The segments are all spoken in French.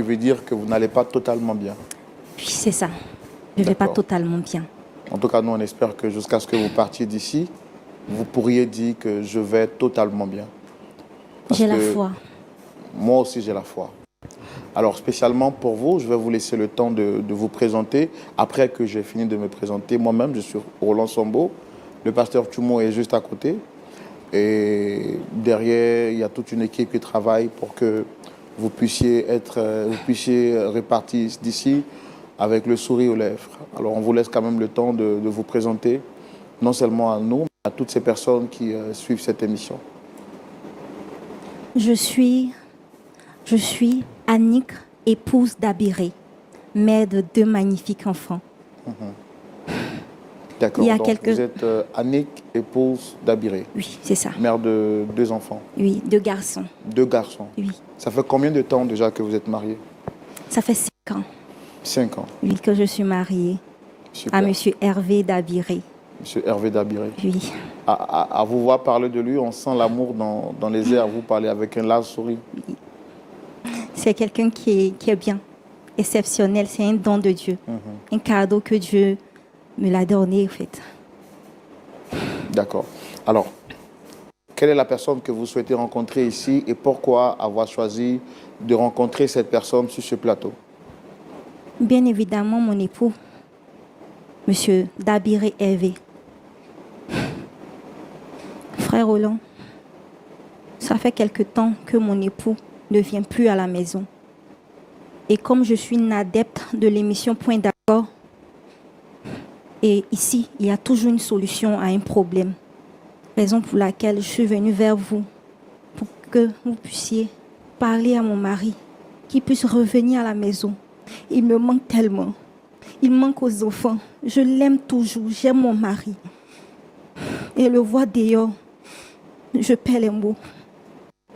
qui veut dire que vous n'allez pas totalement bien. Oui, c'est ça. Je ne vais pas totalement bien. En tout cas, nous, on espère que jusqu'à ce que vous partiez d'ici, vous pourriez dire que je vais totalement bien. J'ai la foi. Moi aussi, j'ai la foi. Alors, spécialement pour vous, je vais vous laisser le temps de vous présenter. Après que j'ai fini de me présenter moi-même, je suis Roland Sombo. Le pasteur Tumo est juste à côté. Et derrière, il y a toute une équipe qui travaille pour que vous puissiez répartir d'ici avec le sourire aux lèvres. Alors, on vous laisse quand même le temps de vous présenter, non seulement à nous, mais à toutes ces personnes qui suivent cette émission. Je suis Annick, épouse d'Abiré, mère de 2 magnifiques enfants. D'accord, donc vous êtes Annick, épouse d'Abiré. Oui, c'est ça. Mère de 2 enfants. Oui, 2 garçons. 2 garçons. Oui. Ça fait combien de temps déjà que vous êtes mariée? Ça fait 5 ans. 5 ans. Oui, que je suis mariée. Super. À monsieur Hervé d'Abiré. Monsieur Hervé d'Abiré. Oui. À vous voir parler de lui, on sent l'amour dans les airs. Vous parlez avec un large sourire. Oui. C'est quelqu'un qui est bien, exceptionnel. C'est un don de Dieu. Un cadeau que Dieu me l'a donné, en fait. D'accord. Alors, quelle est la personne que vous souhaitez rencontrer ici et pourquoi avoir choisi de rencontrer cette personne sur ce plateau? Bien évidemment, mon époux, monsieur Dabiré Hervé. Frère Roland, ça fait quelque temps que mon époux ne vient plus à la maison. Et comme je suis une adepte de l'émission Point d'accord, et ici, il y a toujours une solution à un problème. Raison pour laquelle je suis venue vers vous, pour que vous puissiez parler à mon mari, qu'il puisse revenir à la maison. Il me manque tellement. Il manque aux enfants. Je l'aime toujours. J'aime mon mari. Et le voir dehors, je perds les mots.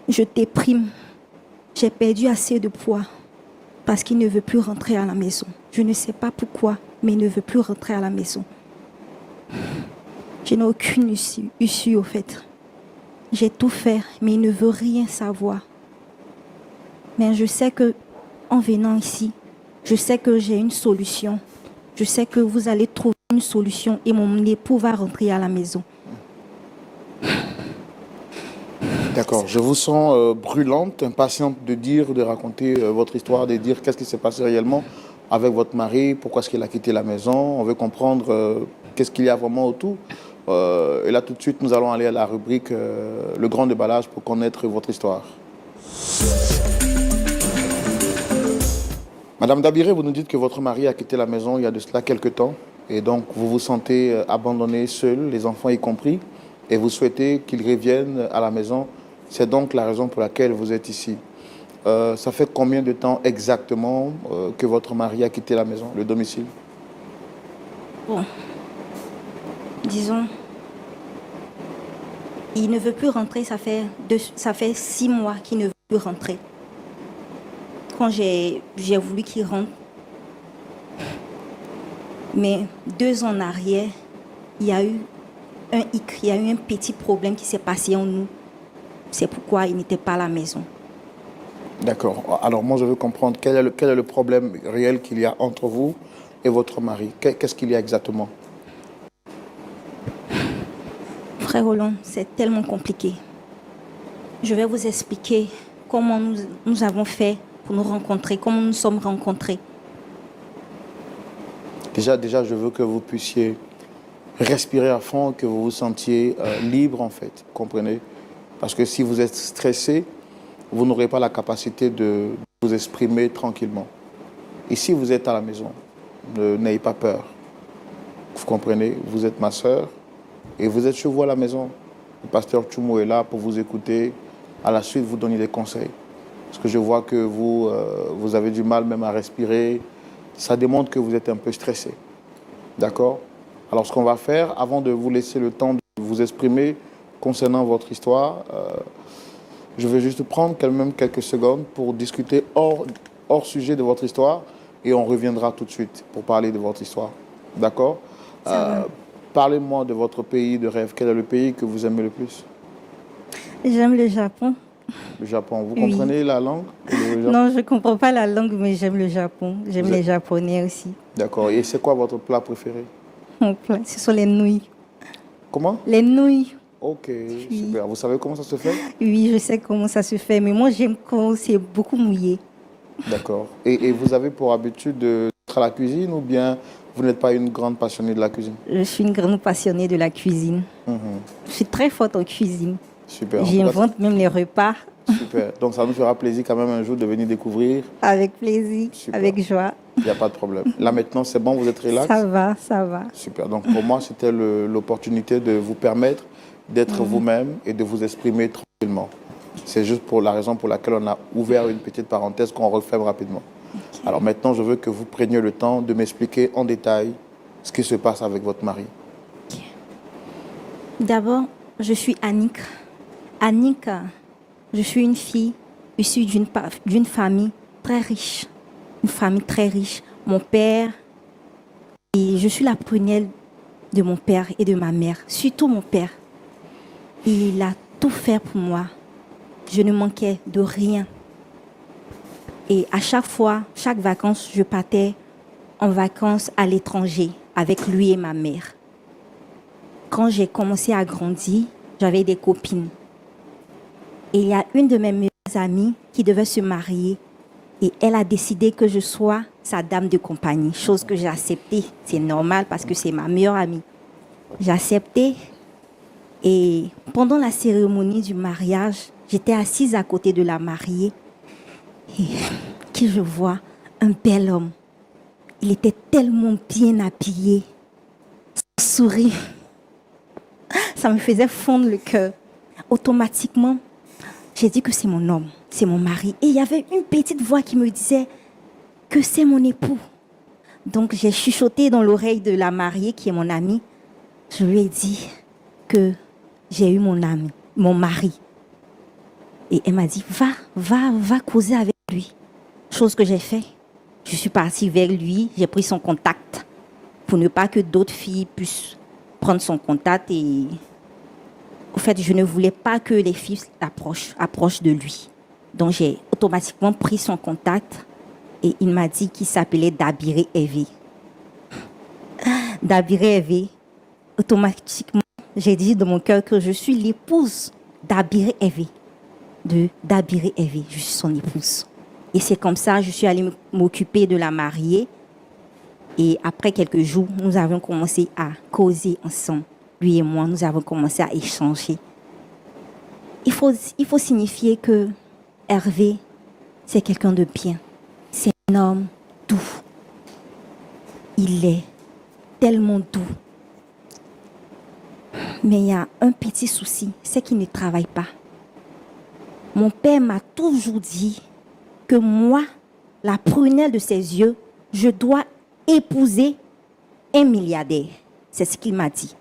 Je déprime. J'ai perdu assez de poids parce qu'il ne veut plus rentrer à la maison. Je ne sais pas pourquoi, mais il ne veut plus rentrer à la maison. Je n'ai aucune issue au fait. J'ai tout fait, mais il ne veut rien savoir. Mais je sais que, en venant ici, je sais que j'ai une solution. Je sais que vous allez trouver une solution et mon époux va rentrer à la maison. D'accord. Je vous sens brûlante, impatiente de raconter votre histoire, de dire qu'est-ce qui s'est passé réellement avec votre mari, pourquoi est-ce qu'il a quitté la maison. On veut comprendre qu'est-ce qu'il y a vraiment autour. Et là, tout de suite, nous allons aller à la rubrique Le grand déballage pour connaître votre histoire. Madame Dabiré, vous nous dites que votre mari a quitté la maison il y a de cela quelques temps. Et donc, vous vous sentez abandonnée, seule, les enfants y compris. Et vous souhaitez qu'ils reviennent à la maison. C'est donc la raison pour laquelle vous êtes ici. Ça fait combien de temps exactement que votre mari a quitté la maison, le domicile? Bon, disons, il ne veut plus rentrer, ça fait 6 mois qu'il ne veut plus rentrer. Quand j'ai voulu qu'il rentre, mais 2 ans en arrière, il y a eu un petit problème qui s'est passé en nous. C'est pourquoi il n'était pas à la maison. D'accord. Alors moi, je veux comprendre quel est le problème réel qu'il y a entre vous et votre mari. Qu'est-ce qu'il y a exactement? Frère Roland, c'est tellement compliqué. Je vais vous expliquer comment nous avons fait pour nous rencontrer, comment nous sommes rencontrés. Déjà, je veux que vous puissiez respirer à fond, que vous vous sentiez libre en fait, comprenez? Parce que si vous êtes stressé, vous n'aurez pas la capacité de vous exprimer tranquillement. Ici, vous êtes à la maison, n'ayez pas peur. Vous comprenez? Vous êtes ma sœur et vous êtes chez vous à la maison. Le pasteur Tumo est là pour vous écouter, à la suite vous donner des conseils. Parce que je vois que vous avez du mal même à respirer. Ça démontre que vous êtes un peu stressé. D'accord? Alors, ce qu'on va faire, avant de vous laisser le temps de vous exprimer concernant votre histoire, je vais juste prendre quand même quelques secondes pour discuter hors sujet de votre histoire et on reviendra tout de suite pour parler de votre histoire. D'accord? Parlez-moi de votre pays de rêve. Quel est le pays que vous aimez le plus? J'aime le Japon Le Japon. Vous Oui. comprenez la langue? Non, je ne comprends pas la langue, mais j'aime le Japon. J'aime Vous les êtes- Japonais aussi. D'accord. Et c'est quoi votre plat préféré? Mon plat, ce sont les nouilles. Comment? Les nouilles, Ok, oui. super. Vous savez comment ça se fait? Oui, je sais comment ça se fait, mais moi, j'aime quand c'est beaucoup mouillé. D'accord. Et vous avez pour habitude d'être à la cuisine ou bien vous n'êtes pas une grande passionnée de la cuisine? Je suis une grande passionnée de la cuisine. Je suis très forte en cuisine. Super. En tout cas, J'invente même les repas super. Donc ça nous fera plaisir quand même un jour de venir découvrir. avec plaisir, Super. avec joie. Il n'y a pas de problème. Là maintenant, c'est bon, vous êtes relax? Ça va, ça va. Super. Donc pour moi, c'était l'opportunité de vous permettre d'être vous-même et de vous exprimer tranquillement. C'est juste pour la raison pour laquelle on a ouvert une petite parenthèse qu'on referme rapidement. Alors maintenant, je veux que vous preniez le temps de m'expliquer en détail ce qui se passe avec votre mari. D'abord, je suis Annick. Annick, je suis une fille issue d'une famille très riche. Une famille très riche. Mon père, et je suis la prunelle de mon père et de ma mère, surtout mon père. Il a tout fait pour moi. Je ne manquais de rien. Et à chaque fois, chaque vacances, je partais en vacances à l'étranger avec lui et ma mère. Quand j'ai commencé à grandir, j'avais des copines. Et il y a une de mes meilleures amies qui devait se marier. Et elle a décidé que je sois sa dame de compagnie, chose que j'ai acceptée. C'est normal parce que c'est ma meilleure amie. J'ai accepté. Et pendant la cérémonie du mariage, j'étais assise à côté de la mariée. Et qui je vois, un bel homme. Il était tellement bien habillé. Son sourire, ça me faisait fondre le cœur. Automatiquement, j'ai dit que c'est mon homme, c'est mon mari. Et il y avait une petite voix qui me disait que c'est mon époux. Donc j'ai chuchoté dans l'oreille de la mariée qui est mon amie. Je lui ai dit que j'ai eu mon ami, mon mari. Et elle m'a dit, va causer avec lui. Chose que j'ai fait. Je suis partie vers lui, j'ai pris son contact pour ne pas que d'autres filles puissent prendre son contact. Et au fait, je ne voulais pas que les filles approchent de lui. Donc j'ai automatiquement pris son contact et il m'a dit qu'il s'appelait Dabiré Hervé. Dabiré Hervé, automatiquement, j'ai dit de mon cœur que je suis l'épouse d'Abiré Hervé. De Dabiré Hervé, je suis son épouse. Et c'est comme ça, je suis allée m'occuper de la mariée. Et après quelques jours, nous avons commencé à causer ensemble. Lui et moi, nous avons commencé à échanger. Il faut signifier que Hervé, c'est quelqu'un de bien. C'est un homme doux. Il est tellement doux. Mais il y a un petit souci, c'est qu'il ne travaille pas. Mon père m'a toujours dit que moi, la prunelle de ses yeux, je dois épouser un milliardaire. C'est ce qu'il m'a dit.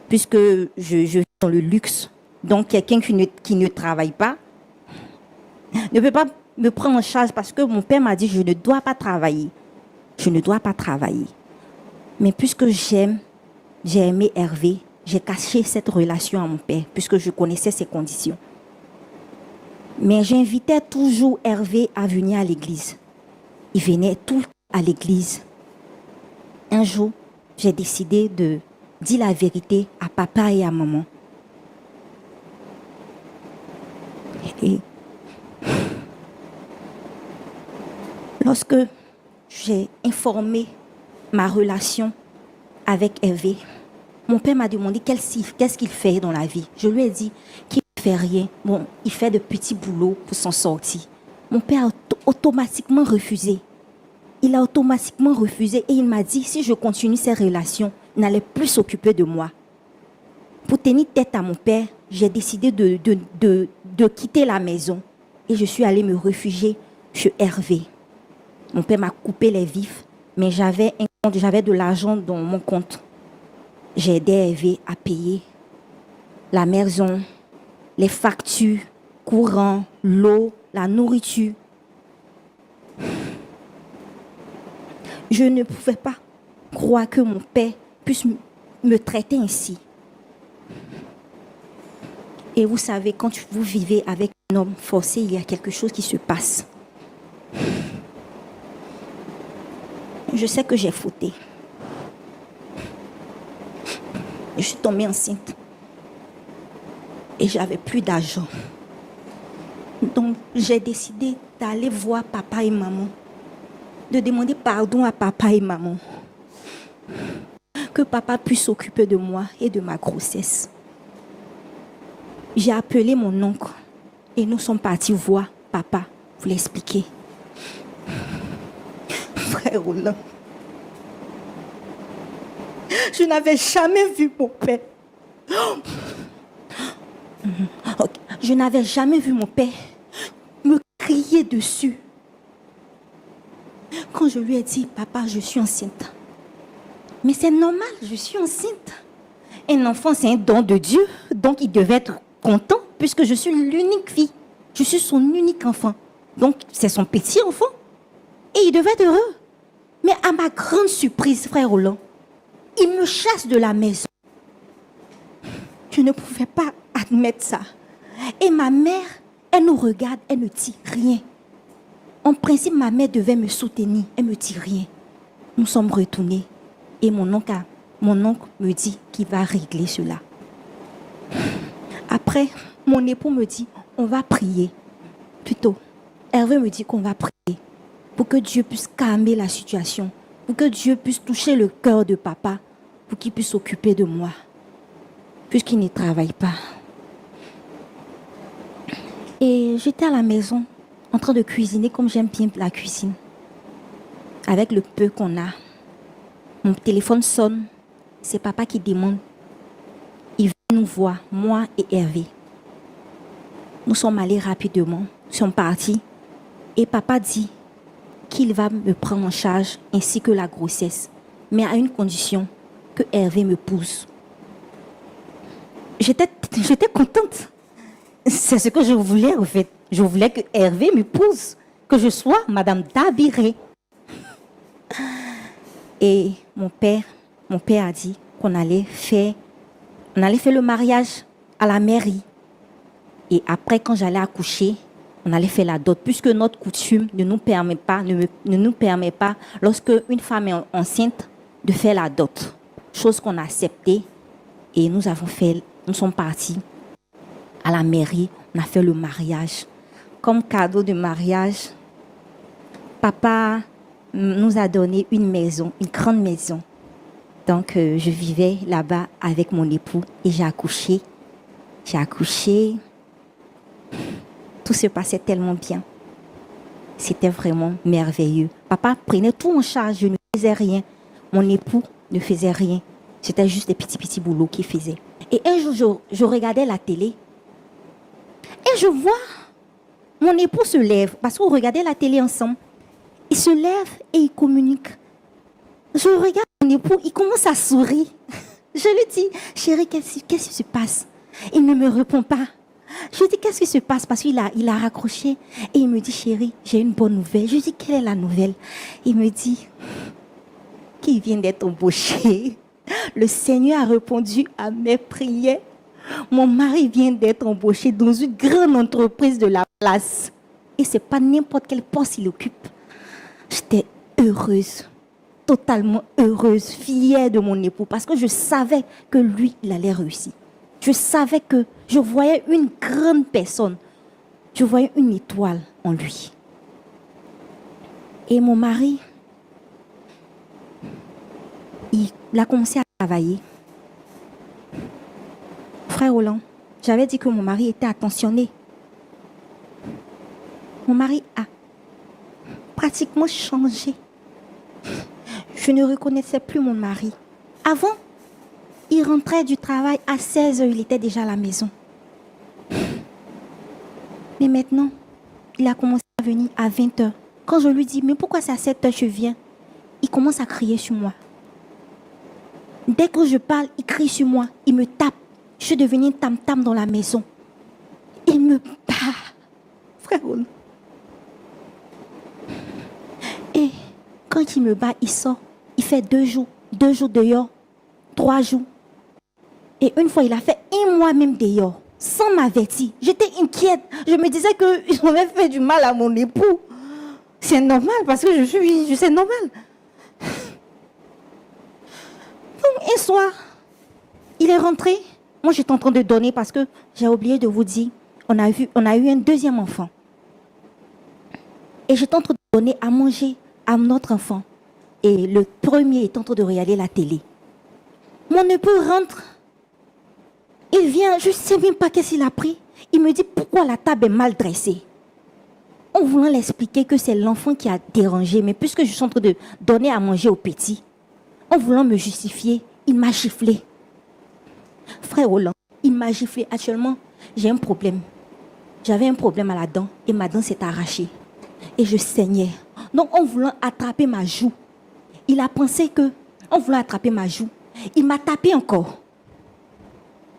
Puisque je vis dans le luxe, donc quelqu'un qui ne travaille pas ne peut pas me prendre en charge parce que mon père m'a dit je ne dois pas travailler. Je ne dois pas travailler. Mais puisque j'ai aimé Hervé, j'ai caché cette relation à mon père puisque je connaissais ses conditions. Mais j'invitais toujours Hervé à venir à l'église. Il venait tout le temps à l'église. Un jour, j'ai décidé de dire la vérité à papa et à maman. Et lorsque j'ai informé ma relation avec Hervé, mon père m'a demandé qu'est-ce qu'il fait dans la vie. Je lui ai dit qu'il ne fait rien. Bon, il fait de petits boulots pour s'en sortir. Mon père a automatiquement refusé. Il a automatiquement refusé et il m'a dit si je continue ces relations, il n'allait plus s'occuper de moi. Pour tenir tête à mon père, j'ai décidé de quitter la maison et je suis allée me réfugier chez Hervé. Mon père m'a coupé les vifs, mais j'avais de l'argent dans mon compte. J'ai aidé Hervé à payer la maison, les factures, courant, l'eau, la nourriture. Je ne pouvais pas croire que mon père puisse me traiter ainsi. Et vous savez, quand vous vivez avec un homme forcé, il y a quelque chose qui se passe. Je sais que j'ai fauté. Je suis tombée enceinte. Et j'avais plus d'argent. Donc, j'ai décidé d'aller voir papa et maman. De demander pardon à papa et maman. Que papa puisse s'occuper de moi et de ma grossesse. J'ai appelé mon oncle et nous sommes partis voir papa pour l'expliquer. Frère Roland, je n'avais jamais vu mon père. Je n'avais jamais vu mon père me crier dessus. Quand je lui ai dit, papa, je suis enceinte. Mais c'est normal, je suis enceinte. Un enfant, c'est un don de Dieu, donc il devait être content puisque je suis l'unique fille. Je suis son unique enfant. Donc, c'est son petit enfant. Et il devait être heureux. Mais à ma grande surprise, frère Roland, il me chasse de la maison. Je ne pouvais pas admettre ça. Et ma mère, elle nous regarde, elle ne dit rien. En principe, ma mère devait me soutenir. Elle ne me dit rien. Nous sommes retournés. Et mon oncle me dit qu'il va régler cela. Après, mon époux me dit, on va prier. Plutôt, Hervé me dit qu'on va prier pour que Dieu puisse calmer la situation, pour que Dieu puisse toucher le cœur de papa, pour qu'il puisse s'occuper de moi, puisqu'il ne travaille pas. Et j'étais à la maison, en train de cuisiner comme j'aime bien la cuisine, avec le peu qu'on a. Mon téléphone sonne, c'est papa qui demande. Il vient nous voir, moi et Hervé. Nous sommes allés rapidement, nous sommes partis. Et papa dit qu'il va me prendre en charge ainsi que la grossesse. Mais à une condition, que Hervé me pousse. J'étais contente. C'est ce que je voulais en fait. Je voulais que Hervé me pousse, que je sois Madame Dabiré. Et mon père a dit qu'on allait faire le mariage à la mairie. Et après, quand j'allais accoucher, on allait faire la dot, puisque notre coutume ne nous permet pas, lorsque une femme est enceinte, de faire la dot. Chose qu'on a acceptée. Et nous sommes partis à la mairie, on a fait le mariage. Comme cadeau de mariage, papa nous a donné une maison, une grande maison. Donc, je vivais là-bas avec mon époux et j'ai accouché. Tout se passait tellement bien. C'était vraiment merveilleux. Papa prenait tout en charge, je ne faisais rien. Mon époux ne faisait rien. C'était juste des petits boulots qu'il faisait. Et un jour, je regardais la télé et je vois mon époux se lève, parce qu'on regardait la télé ensemble. Il se lève et il communique. Je regarde mon époux, il commence à sourire. Je lui dis, chérie, qu'est-ce qui se passe? Il ne me répond pas. Je lui dis, qu'est-ce qui se passe? Parce qu'il a raccroché. Et il me dit, chérie, j'ai une bonne nouvelle. Je lui dis, quelle est la nouvelle? Il me dit, qu'il vient d'être embauché. Le Seigneur a répondu à mes prières. Mon mari vient d'être embauché dans une grande entreprise de la place. Et ce n'est pas n'importe quel poste il occupe. J'étais heureuse, totalement heureuse, fière de mon époux, parce que je savais que lui, il allait réussir. Je savais que je voyais une grande personne. Je voyais une étoile en lui. Et mon mari, il a commencé à travailler. Frère Roland, j'avais dit que mon mari était attentionné. Mon mari a pratiquement changé. Je ne reconnaissais plus mon mari. Avant, il rentrait du travail à 16h, il était déjà à la maison. Mais maintenant, il a commencé à venir à 20h. Quand je lui dis, mais pourquoi c'est à 7h je viens? Il commence à crier sur moi. Dès que je parle, il crie sur moi, il me tape. Je suis devenue tam-tam dans la maison. Il me bat. Frère Roland. Et quand il me bat, il sort. Il fait 2 jours dehors, 3 jours. Et une fois, il a fait 1 mois même dehors. sans m'avertir. J'étais inquiète. Je me disais qu'ils avaient fait du mal à mon époux. C'est normal parce que c'est normal. Donc, un soir, il est rentré. Moi, j'étais en train de donner parce que j'ai oublié de vous dire, on a eu un deuxième enfant. Et j'étais en train de donner à manger à notre enfant. Et le premier est en train de regarder la télé. Mon époux rentre. Il vient, je ne sais même pas qu'est-ce qu'il a pris. Il me dit pourquoi la table est mal dressée. En voulant l'expliquer que c'est l'enfant qui a dérangé, mais puisque je suis en train de donner à manger au petit, en voulant me justifier, il m'a giflé. Frère Roland, il m'a giflé. Actuellement, j'ai un problème. J'avais un problème à la dent et ma dent s'est arrachée. Et je saignais. Donc, en voulant attraper ma joue, il a pensé que, en voulant attraper ma joue, il m'a tapé encore.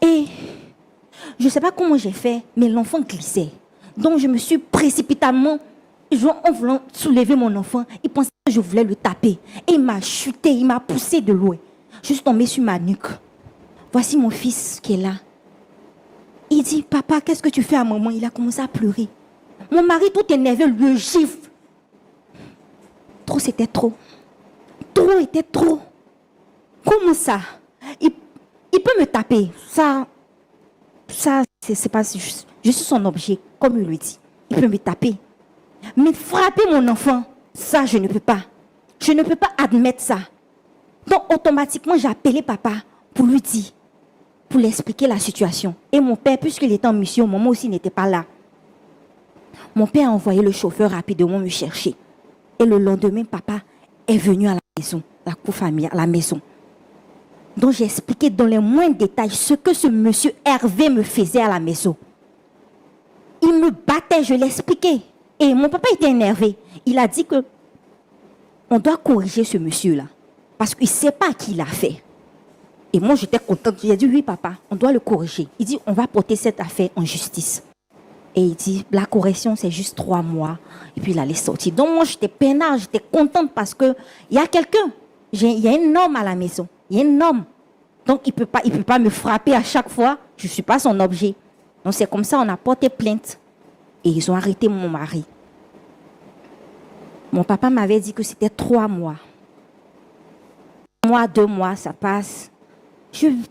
Et je ne sais pas comment j'ai fait, mais l'enfant glissait. Donc, je me suis précipitamment, en voulant soulever mon enfant, il pensait que je voulais le taper. Et il m'a chuté, il m'a poussé de loin. Je suis tombée sur ma nuque. Voici mon fils qui est là. Il dit, papa, qu'est-ce que tu fais à maman? Il a commencé à pleurer. Mon mari, tout énervé, lui gifle. Trop, c'était trop. Trop était trop. Comment ça? Il peut me taper. Ça c'est pas juste. Je suis son objet, comme il le dit. Il peut me taper. Mais frapper mon enfant, ça, je ne peux pas. Je ne peux pas admettre ça. Donc, automatiquement, j'ai appelé papa pour lui dire, pour lui expliquer la situation. Et mon père, puisqu'il était en mission, maman aussi n'était pas là. Mon père a envoyé le chauffeur rapidement me chercher. Et le lendemain, papa est venu à la maison, la cour familiale, à la maison. Donc, j'ai expliqué dans les moindres détails ce que ce monsieur Hervé me faisait à la maison. Il me battait, je l'expliquais. Et mon papa était énervé. Il a dit que on doit corriger ce monsieur-là. Parce qu'il ne sait pas à qui il a fait. Et moi, j'étais contente. J'ai dit, oui, papa, on doit le corriger. Il dit, on va porter cette affaire en justice. Et il dit, la correction, c'est juste 3 mois. Et puis, il allait sortir. Donc, moi, j'étais peinard, j'étais contente parce qu'il y a quelqu'un. Il y a un homme à la maison. Il y a un homme. Donc, il peut pas me frapper à chaque fois. Je ne suis pas son objet. Donc, c'est comme ça, on a porté plainte. Et ils ont arrêté mon mari. Mon papa m'avait dit que c'était 3 mois. 1 mois, 2 mois, ça passe.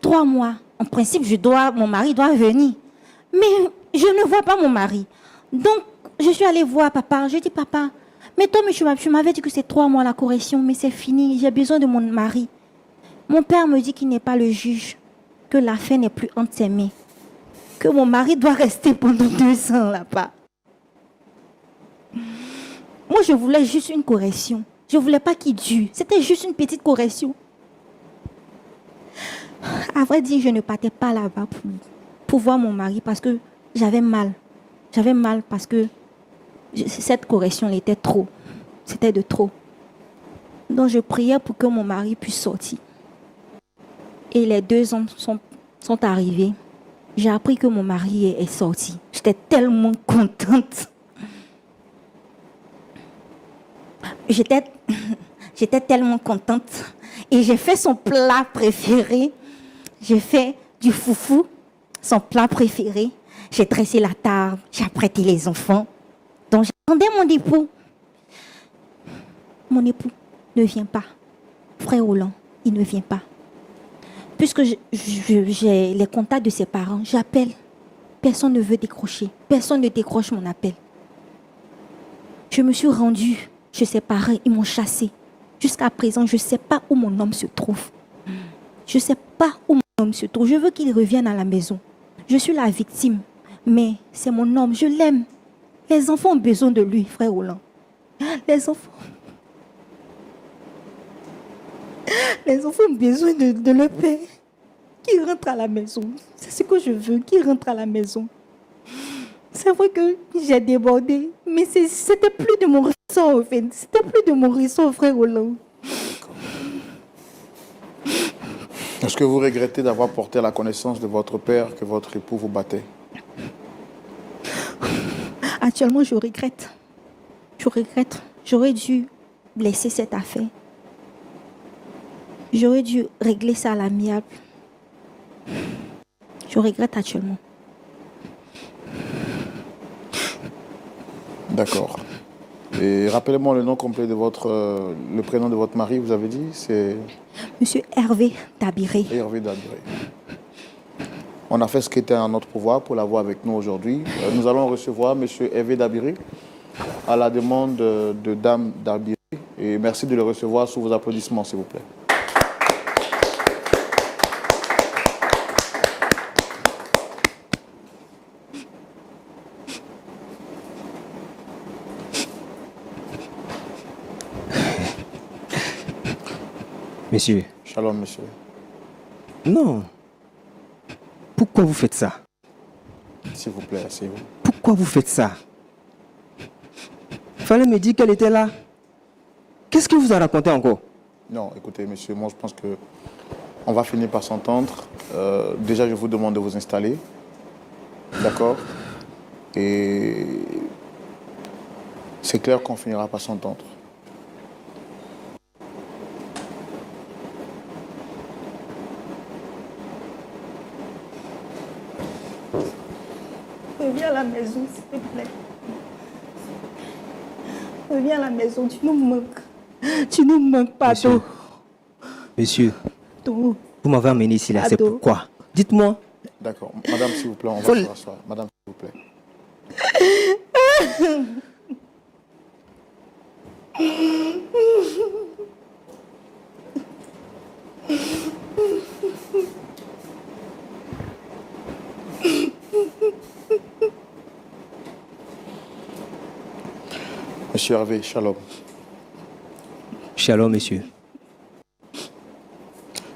3 mois. En principe, mon mari doit venir. Mais je ne vois pas mon mari. Donc, je suis allée voir papa. Je dis, papa, mais toi, tu m'avais dit que c'est 3 mois la correction, mais c'est fini. J'ai besoin de mon mari. Mon père me dit qu'il n'est pas le juge, que l'affaire n'est plus entre ses mains, que mon mari doit rester pendant 2 ans là-bas. Moi, je voulais juste une correction. Je ne voulais pas qu'il dure. C'était juste une petite correction. À vrai dire, je ne partais pas là-bas pour voir mon mari parce que j'avais mal. J'avais mal parce que cette correction elle était trop. C'était de trop. Donc, je priais pour que mon mari puisse sortir. Et les 2 ans sont arrivés. J'ai appris que mon mari est sorti. J'étais tellement contente. J'étais tellement contente. Et j'ai fait son plat préféré. J'ai fait du foufou, son plat préféré. J'ai dressé la table, j'ai apprêté les enfants. Donc j'attendais mon époux. Mon époux ne vient pas. Frère Roland, il ne vient pas. Puisque j'ai les contacts de ses parents, j'appelle. Personne ne veut décrocher. Personne ne décroche mon appel. Je me suis rendue chez ses parents, ils m'ont chassée. Jusqu'à présent, je ne sais pas où mon homme se trouve. Je ne sais pas où mon homme se trouve. Je veux qu'il revienne à la maison. Je suis la victime. Mais c'est mon homme, je l'aime. Les enfants ont besoin de lui, frère Roland. Les enfants ont besoin de leur père. Qu'il rentre à la maison. C'est ce que je veux, qu'il rentre à la maison. C'est vrai que j'ai débordé, mais c'était plus de mon ressort, en fait. C'était plus de mon ressort, frère Roland. Est-ce que vous regrettez d'avoir porté à la connaissance de votre père que votre époux vous battait? Actuellement, je regrette. Je regrette. J'aurais dû laisser cette affaire. J'aurais dû régler ça à l'amiable. Je regrette actuellement. D'accord. Et rappelez-moi le nom complet de le prénom de votre mari, vous avez dit, c'est Monsieur Hervé Dabiré. Hervé Dabiré. On a fait ce qui était en notre pouvoir pour l'avoir avec nous aujourd'hui. Nous allons recevoir monsieur Hervé Dabiré à la demande de Dame Dabiré. Et merci de le recevoir sous vos applaudissements, s'il vous plaît. Monsieur. Shalom, monsieur. Non. Pourquoi vous faites ça? S'il vous plaît, asseyez-vous. Pourquoi vous faites ça? Il fallait me dire qu'elle était là. Qu'est-ce qu'il vous a raconté encore? Non, écoutez, monsieur, moi je pense que on va finir par s'entendre. Déjà, je vous demande de vous installer. D'accord? Et c'est clair qu'on finira par s'entendre. Reviens à la maison, s'il te plaît. Reviens à la maison, tu nous manques. Tu nous manques, pardon. Monsieur, Tout. vous m'avez amené ici là, c'est Pardon. pourquoi? Dites-moi. D'accord. Madame, s'il vous plaît, on va se rasseoir. Madame, s'il vous plaît. Monsieur Hervé, shalom. Shalom, monsieur.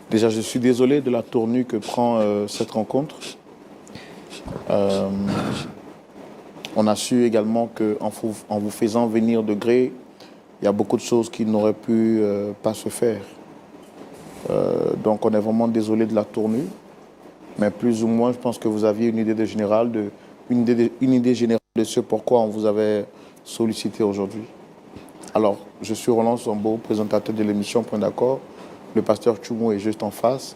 Déjà, je suis désolé de la tournure que prend cette rencontre. On a su également qu'en vous faisant venir de gré, il y a beaucoup de choses qui n'auraient pu pas se faire. Donc, on est vraiment désolé de la tournure. Mais plus ou moins, je pense que vous aviez une idée générale de ce pourquoi on vous avait sollicité aujourd'hui. Alors, je suis Roland Sombo, présentateur de l'émission Point d'accord. Le pasteur Tchoumou est juste en face.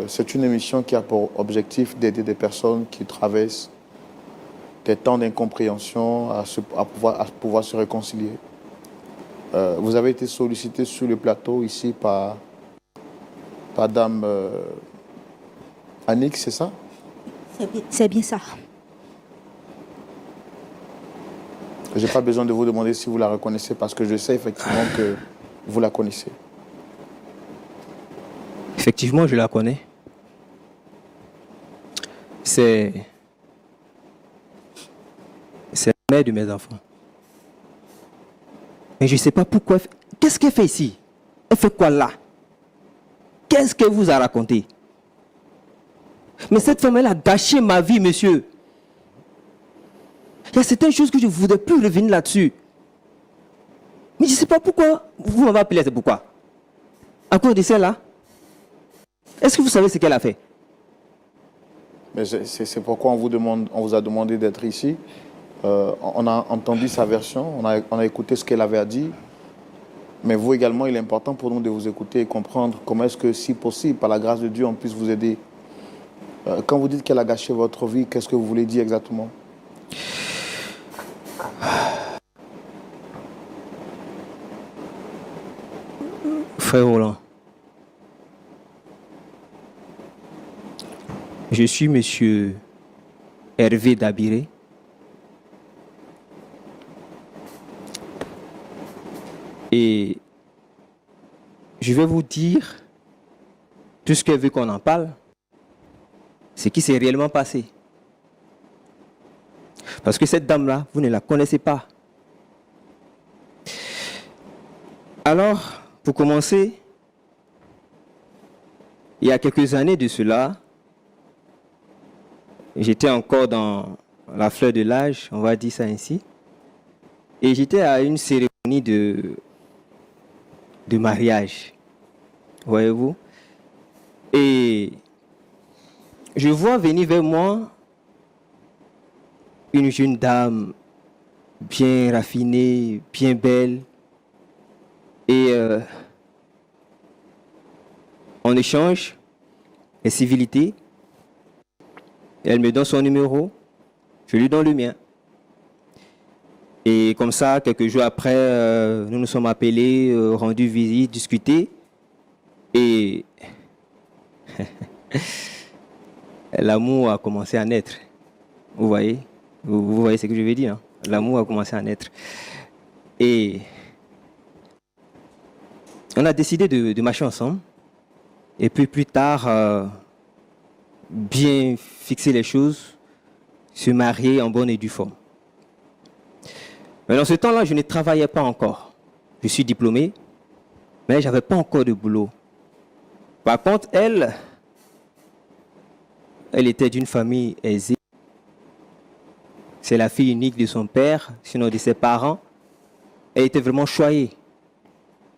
C'est une émission qui a pour objectif d'aider des personnes qui traversent des temps d'incompréhension à pouvoir se réconcilier. Vous avez été sollicité sur le plateau ici par Dame Annick, c'est ça? C'est bien ça. Je n'ai pas besoin de vous demander si vous la reconnaissez parce que je sais effectivement que vous la connaissez. Effectivement, je la connais. C'est la mère de mes enfants. Mais je ne sais pas pourquoi. Qu'est-ce qu'elle fait ici? Elle fait quoi là? Qu'est-ce qu'elle vous a raconté? Mais cette femme, elle a gâché ma vie, monsieur. Il y a certaines choses que je ne voudrais plus revenir là-dessus. Mais je ne sais pas pourquoi. Vous m'avez appelé, c'est pourquoi? À cause de celle-là? Est-ce que vous savez ce qu'elle a fait? Mais c'est pourquoi on vous a demandé d'être ici. On a entendu sa version, on a écouté ce qu'elle avait à dire. Mais vous également, il est important pour nous de vous écouter et comprendre comment est-ce que, si possible, par la grâce de Dieu, on puisse vous aider. Quand vous dites qu'elle a gâché votre vie, qu'est-ce que vous voulez dire exactement? Frère Roland, je suis monsieur Hervé Dabiré. Et je vais vous dire tout ce qu'elle veut qu'on en parle, ce qui s'est réellement passé. Parce que cette dame-là, vous ne la connaissez pas. Alors, pour commencer, il y a quelques années de cela, j'étais encore dans la fleur de l'âge, on va dire ça ainsi, et j'étais à une cérémonie de mariage, voyez-vous. Et je vois venir vers moi une jeune dame bien raffinée, bien belle. Et on échange les civilités. Elle me donne son numéro, je lui donne le mien. Et comme ça, quelques jours après, nous nous sommes appelés, rendus visite, discutés. Et l'amour a commencé à naître. Vous voyez? Vous voyez ce que je veux dire, hein? L'amour a commencé à naître. Et on a décidé de marcher ensemble. Et puis plus tard, bien fixer les choses, se marier en bonne et due forme. Mais dans ce temps-là, je ne travaillais pas encore. Je suis diplômé, mais je n'avais pas encore de boulot. Par contre, elle était d'une famille aisée. C'est la fille unique de son père, sinon de ses parents. Elle était vraiment choyée.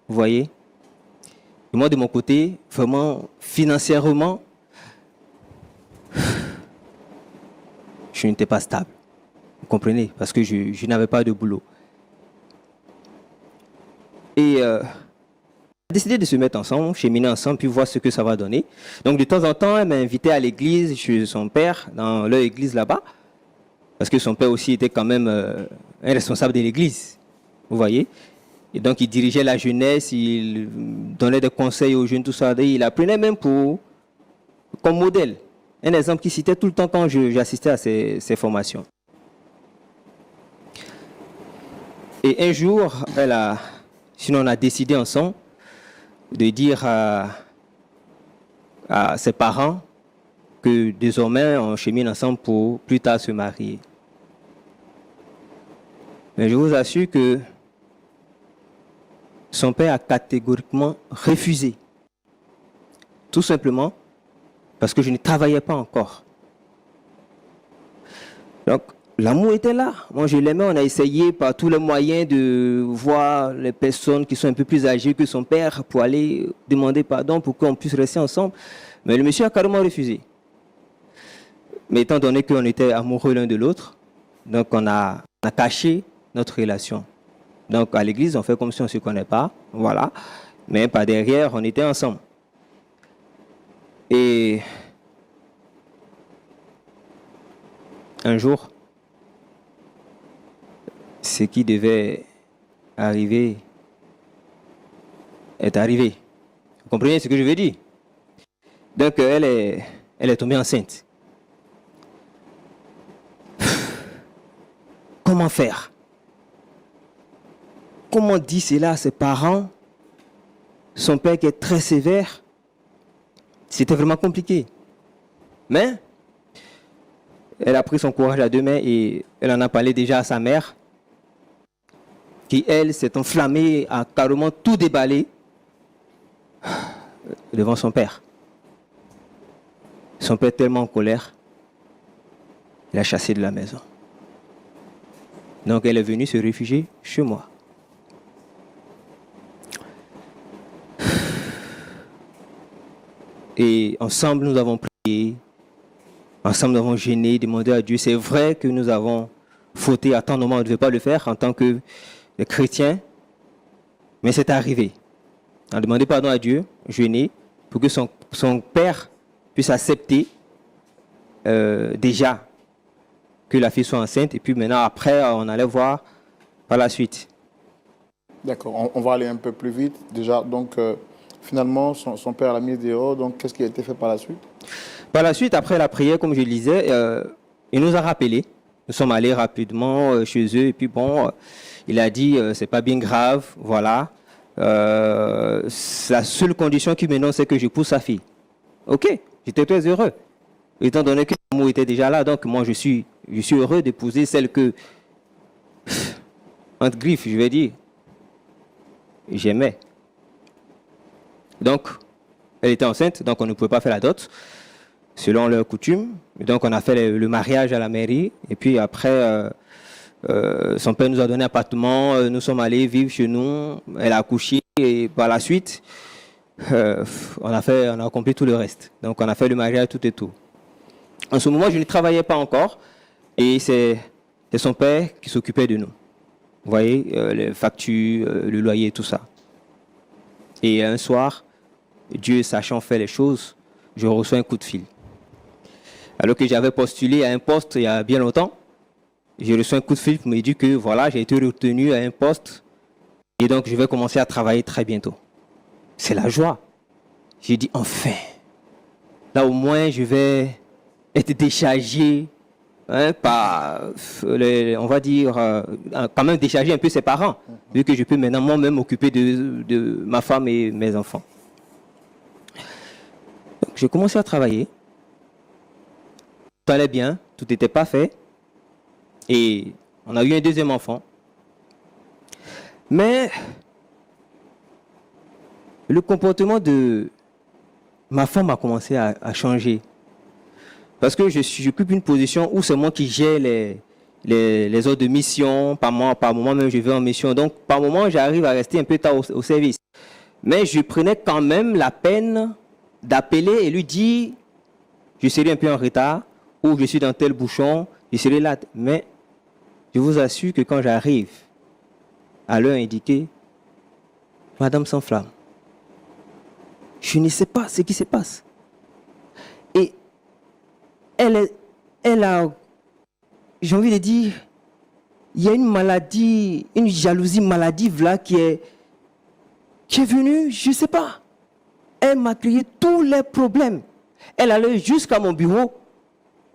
Vous voyez? Et moi, de mon côté, vraiment, financièrement, je n'étais pas stable. Vous comprenez? Parce que je n'avais pas de boulot. Et on a décidé de se mettre ensemble, cheminer ensemble, puis voir ce que ça va donner. Donc, de temps en temps, elle m'a invité à l'église chez son père, dans leur église là-bas. Parce que son père aussi était quand même un responsable de l'église. Vous voyez? Et donc, il dirigeait la jeunesse, il donnait des conseils aux jeunes, tout ça. Et il apprenait même comme modèle. Un exemple qu'il citait tout le temps quand j'assistais à ces formations. Et un jour, sinon on a décidé ensemble de dire à ses parents que désormais on chemine ensemble pour plus tard se marier. Mais je vous assure que son père a catégoriquement refusé. Tout simplement parce que je ne travaillais pas encore. Donc, l'amour était là. Moi, je l'aimais. On a essayé par tous les moyens de voir les personnes qui sont un peu plus âgées que son père pour aller demander pardon pour qu'on puisse rester ensemble. Mais le monsieur a carrément refusé. Mais étant donné qu'on était amoureux l'un de l'autre, donc on a caché notre relation. Donc à l'église, on fait comme si on ne se connaît pas, voilà. Mais par derrière, on était ensemble. Et un jour, ce qui devait arriver est arrivé. Vous comprenez ce que je veux dire? Donc elle est tombée enceinte. Comment faire? Comment dire cela à ses parents? Son père qui est très sévère. C'était vraiment compliqué. Mais elle a pris son courage à deux mains et elle en a parlé déjà à sa mère, qui, elle, s'est enflammée, a carrément tout déballé devant son père. Son père tellement en colère, il a chassé de la maison. Donc elle est venue se réfugier chez moi. Et ensemble, nous avons prié, ensemble, nous avons gêné, demandé à Dieu. C'est vrai que nous avons fauté à tant de moments, on ne devait pas le faire en tant que chrétiens, mais c'est arrivé. On a demandé pardon à Dieu, gêné, pour que son père puisse accepter déjà que la fille soit enceinte, et puis maintenant, après, on allait voir par la suite. D'accord, on va aller un peu plus vite. Déjà, donc, finalement, son père l'a mis dehors. Donc, qu'est-ce qui a été fait par la suite? Par la suite, après la prière, comme je le disais, il nous a rappelé. Nous sommes allés rapidement chez eux, et puis bon, il a dit, c'est pas bien grave, voilà. La seule condition qui maintenant, c'est que je pousse sa fille. Ok, j'étais très heureux. Étant donné que l'amour était déjà là, donc moi, je suis heureux d'épouser celle que, entre griffes, je vais dire, j'aimais. Donc, elle était enceinte, donc on ne pouvait pas faire la dot, selon leur coutume. Et donc, on a fait le mariage à la mairie. Et puis après, son père nous a donné un appartement. Nous sommes allés vivre chez nous. Elle a accouché. Et par la suite, on a accompli tout le reste. Donc, on a fait le mariage, tout et tout. En ce moment, je ne travaillais pas encore. Et c'est son père qui s'occupait de nous. Vous voyez, les factures, le loyer, tout ça. Et un soir, Dieu sachant faire les choses, je reçois un coup de fil. Alors que j'avais postulé à un poste il y a bien longtemps, j'ai reçu un coup de fil pour me dire que voilà, j'ai été retenu à un poste et donc je vais commencer à travailler très bientôt. C'est la joie. J'ai dit enfin, là au moins je vais être déchargé par, on va dire, quand même décharger un peu ses parents, vu que je peux maintenant moi-même m'occuper de ma femme et mes enfants. Donc, j'ai commencé à travailler. Tout allait bien, tout était parfait. Et on a eu un deuxième enfant. Mais le comportement de ma femme a commencé à changer. Parce que j'occupe une position où c'est moi qui gère les ordres de mission. Par moment même, je vais en mission. Donc, par moment, j'arrive à rester un peu tard au service. Mais je prenais quand même la peine d'appeler et lui dire je serai un peu en retard ou je suis dans tel bouchon, je serai là. Mais je vous assure que quand j'arrive à l'heure indiquée, Madame s'enflamme. Je ne sais pas ce qui se passe. Et elle a, j'ai envie de dire, il y a une maladie, une jalousie maladive là qui est venue, je ne sais pas. Elle m'a créé tous les problèmes. Elle allait jusqu'à mon bureau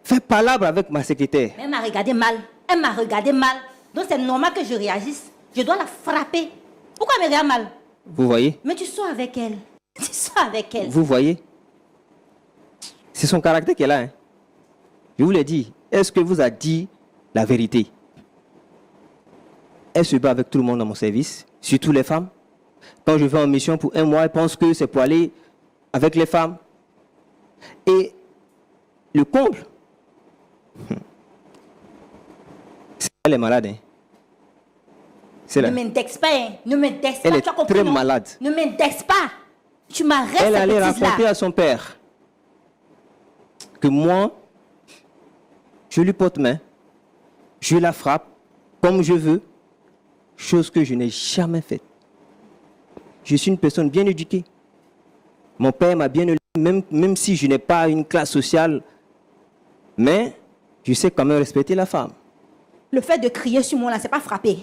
faire palabre avec ma secrétaire. Elle m'a regardé mal. Elle m'a regardé mal. Donc c'est normal que je réagisse. Je dois la frapper. Pourquoi elle me regarde mal? Vous voyez? Mais tu sors avec elle. Tu sors avec elle. Vous voyez? C'est son caractère qu'elle a. Hein. Je vous l'ai dit. Est-ce que vous a dit la vérité? Elle se bat avec tout le monde dans mon service, surtout les femmes. Quand je vais en mission pour un mois, elle pense que c'est pour aller avec les femmes. Et le comble, elle est malade. Hein. Ne m'indexe pas. Hein. Ne m'indexe pas. Elle est tu as compris, très non? malade. Ne m'indexe pas. Tu m'arrêtes. Elle allait raconter à son père que moi, je lui porte main, je la frappe comme je veux, chose que je n'ai jamais faite. Je suis une personne bien éduquée. Mon père m'a bien élevé, même si je n'ai pas une classe sociale, mais je sais quand même respecter la femme. Le fait de crier sur moi là, c'est pas frapper.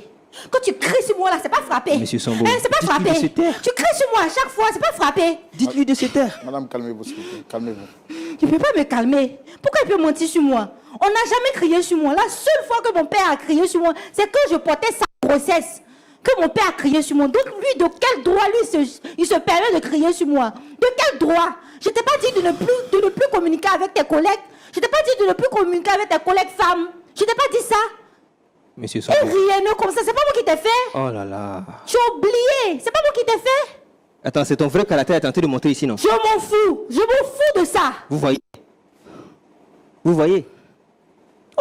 Quand tu cries sur moi là, c'est pas frapper. Monsieur Sambo, c'est pas frapper. De se taire. Tu cries sur moi à chaque fois, c'est pas frapper. Dites-lui de se taire. Madame, calmez-vous, s'il vous plaît. Calmez-vous. Tu peux pas me calmer. Pourquoi il peut mentir sur moi? On n'a jamais crié sur moi. La seule fois que mon père a crié sur moi, c'est quand je portais sa grossesse. Que mon père a crié sur moi. Donc lui, de quel droit il se permet de crier sur moi? De quel droit? Je t'ai pas dit de ne plus communiquer avec tes collègues. Je t'ai pas dit de ne plus communiquer avec tes collègues femmes. Je t'ai pas dit ça. Monsieur Et Sambo. rien comme ça, c'est pas moi qui t'ai fait. Oh là là. Tu as oublié. C'est pas moi qui t'ai fait. Attends, c'est ton vrai caractère à tenter de montrer ici, non? Je m'en fous. Je m'en fous de ça. Vous voyez? Vous voyez?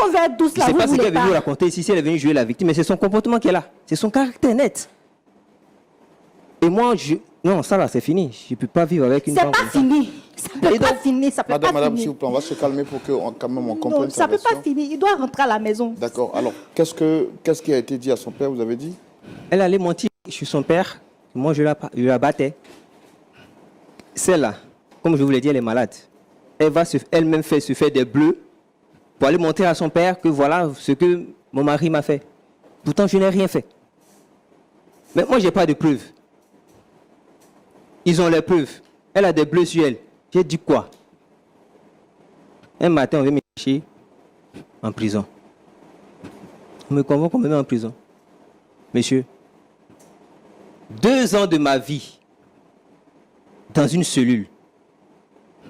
On va être douce là. Je ne sais Vous pas ce voulez qu'elle est venue raconter ici, si elle est venue jouer la victime, mais c'est son comportement qu'elle a. C'est son caractère net. Et moi, non, ça là, c'est fini. Je ne peux pas vivre avec une femme. C'est pas fini. Ça peut pas finir. Ça peut pas Madame, finir. s'il vous plaît, on va se calmer pour qu'on quand même on comprenne Non, ça sa peut pas version. finir. Il doit rentrer à la maison. D'accord. Alors, qu'est-ce qui a été dit à son père, vous avez dit? Elle allait mentir sur son père. Moi, je la battais. Celle-là, comme je vous l'ai dit, elle est malade. Elle va elle-même se faire des bleus pour aller montrer à son père que voilà ce que mon mari m'a fait. Pourtant, je n'ai rien fait. Mais moi, je n'ai pas de preuves. Ils ont les preuves. Elle a des bleus sur elle. J'ai dit quoi? Un matin, on vient me chercher en prison. On me convoque, on me met en prison. Monsieur, 2 ans de ma vie dans une cellule.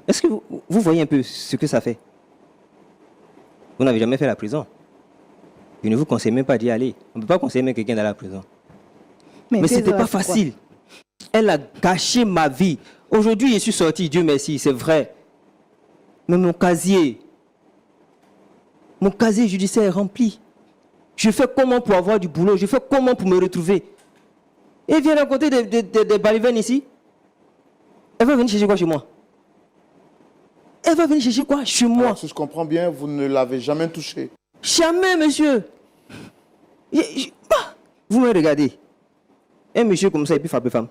Est-ce que vous voyez un peu ce que ça fait? Vous n'avez jamais fait la prison. Je ne vous conseille même pas d'y aller. On ne peut pas conseiller même quelqu'un d'aller à la prison. Mais ce n'était pas facile. Elle a gâché ma vie. Aujourd'hui, je suis sorti, Dieu merci, c'est vrai. Mais mon casier judiciaire est rempli. Je fais comment pour avoir du boulot? Je fais comment pour me retrouver? Et elle vient raconter des balivernes ici. Elle va venir chercher quoi chez moi? Elle va venir chercher quoi chez moi? Alors, si je comprends bien, vous ne l'avez jamais touché. Jamais, monsieur. Vous me regardez. Un monsieur comme ça, il peut frapper femme.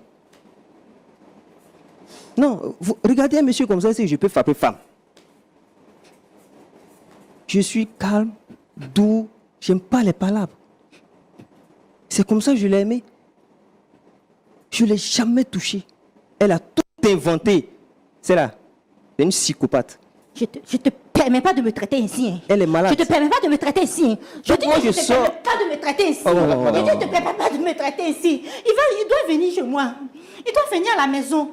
Non, regardez un monsieur comme ça, c'est que je peux frapper femme. Je suis calme, doux, J'aime pas les palabres. C'est comme ça que je l'ai aimée. Je ne l'ai jamais touchée. Elle a tout inventé. C'est là. C'est une psychopathe. Je te permets pas de me traiter ainsi. Hein. Elle est malade. Je te permets pas de me traiter ainsi. Hein. Je Donc dis moi, que je je te sors. permets pas de me traiter ainsi. Oh, oh, Je dis oh, que je te permets pas de me traiter ainsi. Il doit venir chez moi. Il doit venir à la maison.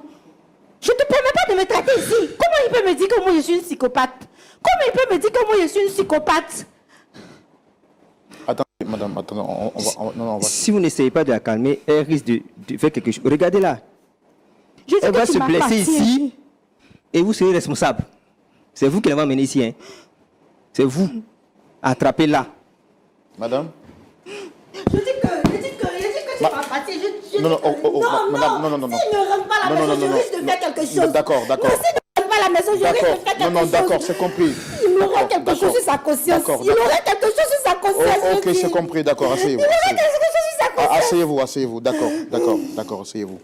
Je te permets pas de me traiter ici. Comment il peut me dire que moi je suis une psychopathe? Comment il peut me dire que moi je suis une psychopathe? Attendez, madame, attendez, on va. Si vous n'essayez pas de la calmer, elle risque de faire quelque chose. Regardez-là. Je sais Elle que va tu se m'as blesser parti. ici et vous serez responsable. C'est vous qui l'avez amené ici. Hein. C'est vous. Attrapez-la. Madame? Je dis que tu m'as parti. Non, madame, non. S'il ne rentre pas à la maison, je risque de faire quelque chose. D'accord. Non, s'il ne rentre pas à la maison, je risque de faire quelque chose. D'accord, c'est compris. Il aurait quelque chose sur sa conscience. Il aurait quelque chose sur sa conscience. Ok, c'est compris, d'accord, asseyez-vous. Il aurait quelque chose sur sa conscience. Asseyez-vous, d'accord, asseyez-vous.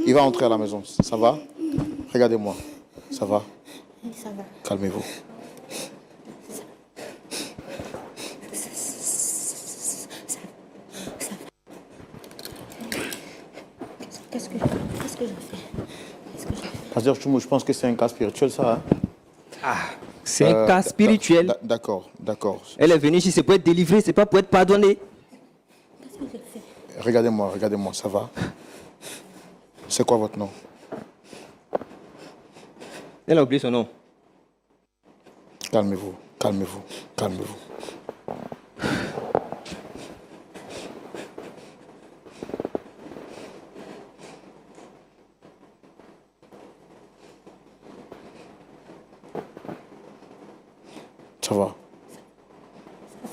Il va entrer à la maison, ça va? Regardez-moi, ça va? Ça va. Calmez-vous. Qu'est-ce que je fais? Pasteur Choumou, je pense que c'est un cas spirituel, ça. Hein? C'est un cas spirituel. D'accord. Elle est venue ici, c'est pour être délivrée, c'est pas pour être pardonnée. Qu'est-ce que je fais? Regardez-moi, ça va? C'est quoi votre nom? Elle a oublié son nom. Calmez-vous. Ça va.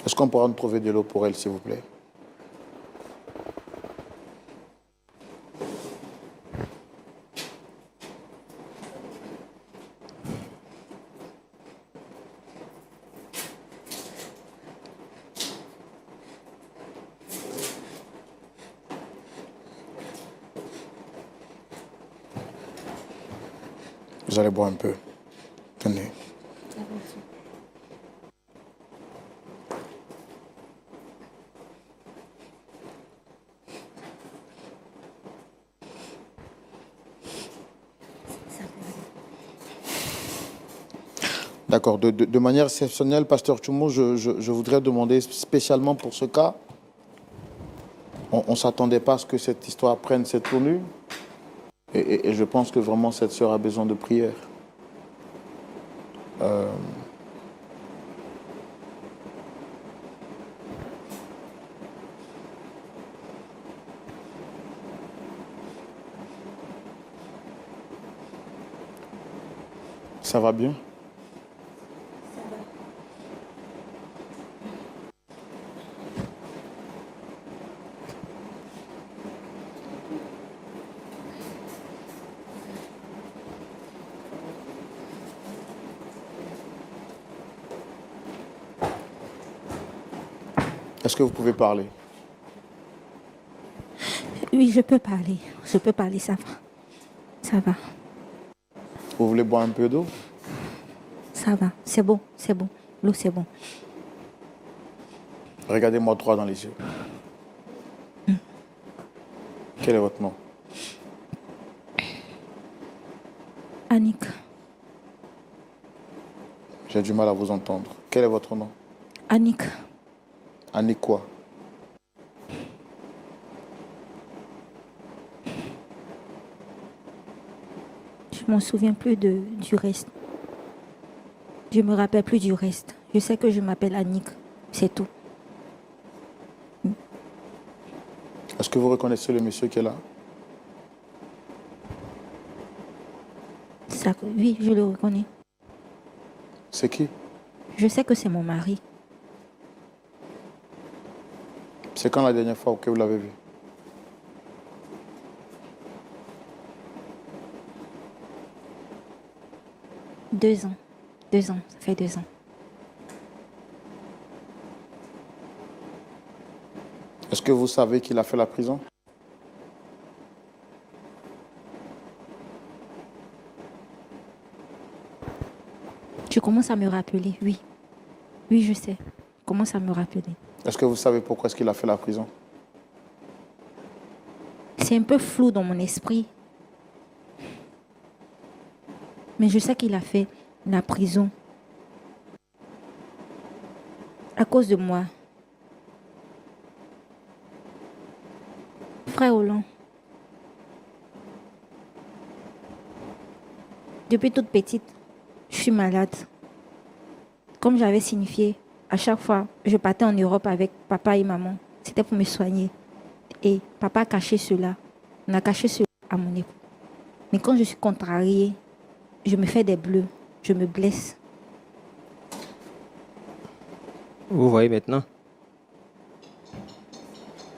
Est-ce qu'on pourra nous trouver de l'eau pour elle, s'il vous plaît? Vous allez boire un peu. Tenez. D'accord. De manière exceptionnelle, Pasteur Choumou, je voudrais demander spécialement pour ce cas, on ne s'attendait pas à ce que cette histoire prenne cette tournure. Et je pense que vraiment cette sœur a besoin de prière. Ça va bien? Est-ce que vous pouvez parler? Oui, je peux parler, ça va. Ça va, Vous voulez boire un peu d'eau? ça va. C'est bon. L'eau, c'est bon. Regardez-moi droit dans les yeux. Quel est votre nom? Annick, J'ai du mal à vous entendre. Quel est votre nom? Annick, Annick quoi? je m'en souviens plus du reste. Je me rappelle plus du reste. Je sais que je m'appelle Annick, c'est tout. Est-ce que vous reconnaissez le monsieur qui est là? Oui, je le reconnais. C'est qui? Je sais que c'est mon mari. C'est quand la dernière fois que vous l'avez vu? Deux ans, ça fait 2 ans. Est-ce que vous savez qu'il a fait la prison? Tu commences à me rappeler, oui. Oui, je sais. Commence à me rappeler. Est-ce que vous savez pourquoi est-ce qu'il a fait la prison? C'est un peu flou dans mon esprit. Mais je sais qu'il a fait la prison à cause de moi. Frère Roland, depuis toute petite, je suis malade. Comme j'avais signifié, à chaque fois, je partais en Europe avec papa et maman. C'était pour me soigner. Et papa a caché cela. On a caché cela à mon époux. Mais quand je suis contrariée, je me fais des bleus. Je me blesse. Vous voyez maintenant?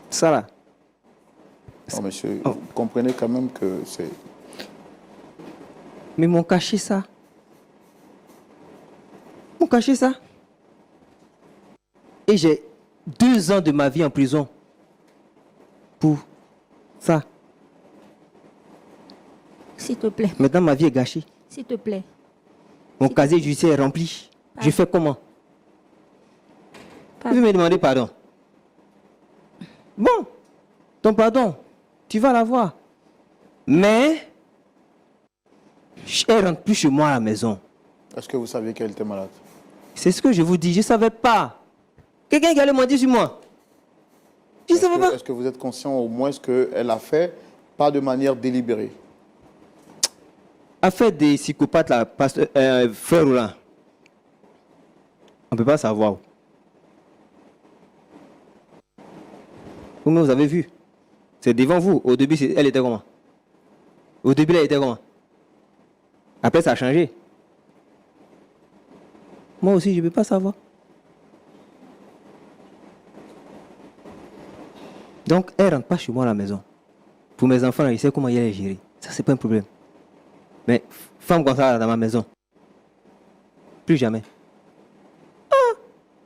Ça là. Non, monsieur, vous comprenez quand même que c'est... Mais m'ont caché ça. M'ont caché ça. Et j'ai 2 ans de ma vie en prison pour ça. S'il te plaît, Maintenant, ma vie est gâchée. s'il te plaît. Mon casier judiciaire est rempli. Je fais comment? Vous me demander pardon. Bon, ton pardon, tu vas l'avoir. Mais, elle rentre plus chez moi à la maison. Est-ce que vous saviez qu'elle était malade? C'est ce que je vous dis, je ne savais pas. Quelqu'un qui allait mentir sur moi. Je ne savais pas. Est-ce que vous êtes conscient au moins ce qu'elle a fait, pas de manière délibérée? Affaire des psychopathes, là, frère Roland. On ne peut pas savoir. Vous avez vu. C'est devant vous. Au début, elle était comment? Au début, elle était comment? Après, ça a changé. Moi aussi, je ne peux pas savoir. Donc, elle ne rentre pas chez moi à la maison. Pour mes enfants, je sais comment il les gérer. Ça, c'est pas un problème. Mais femme comme ça dans ma maison, plus jamais. Ah,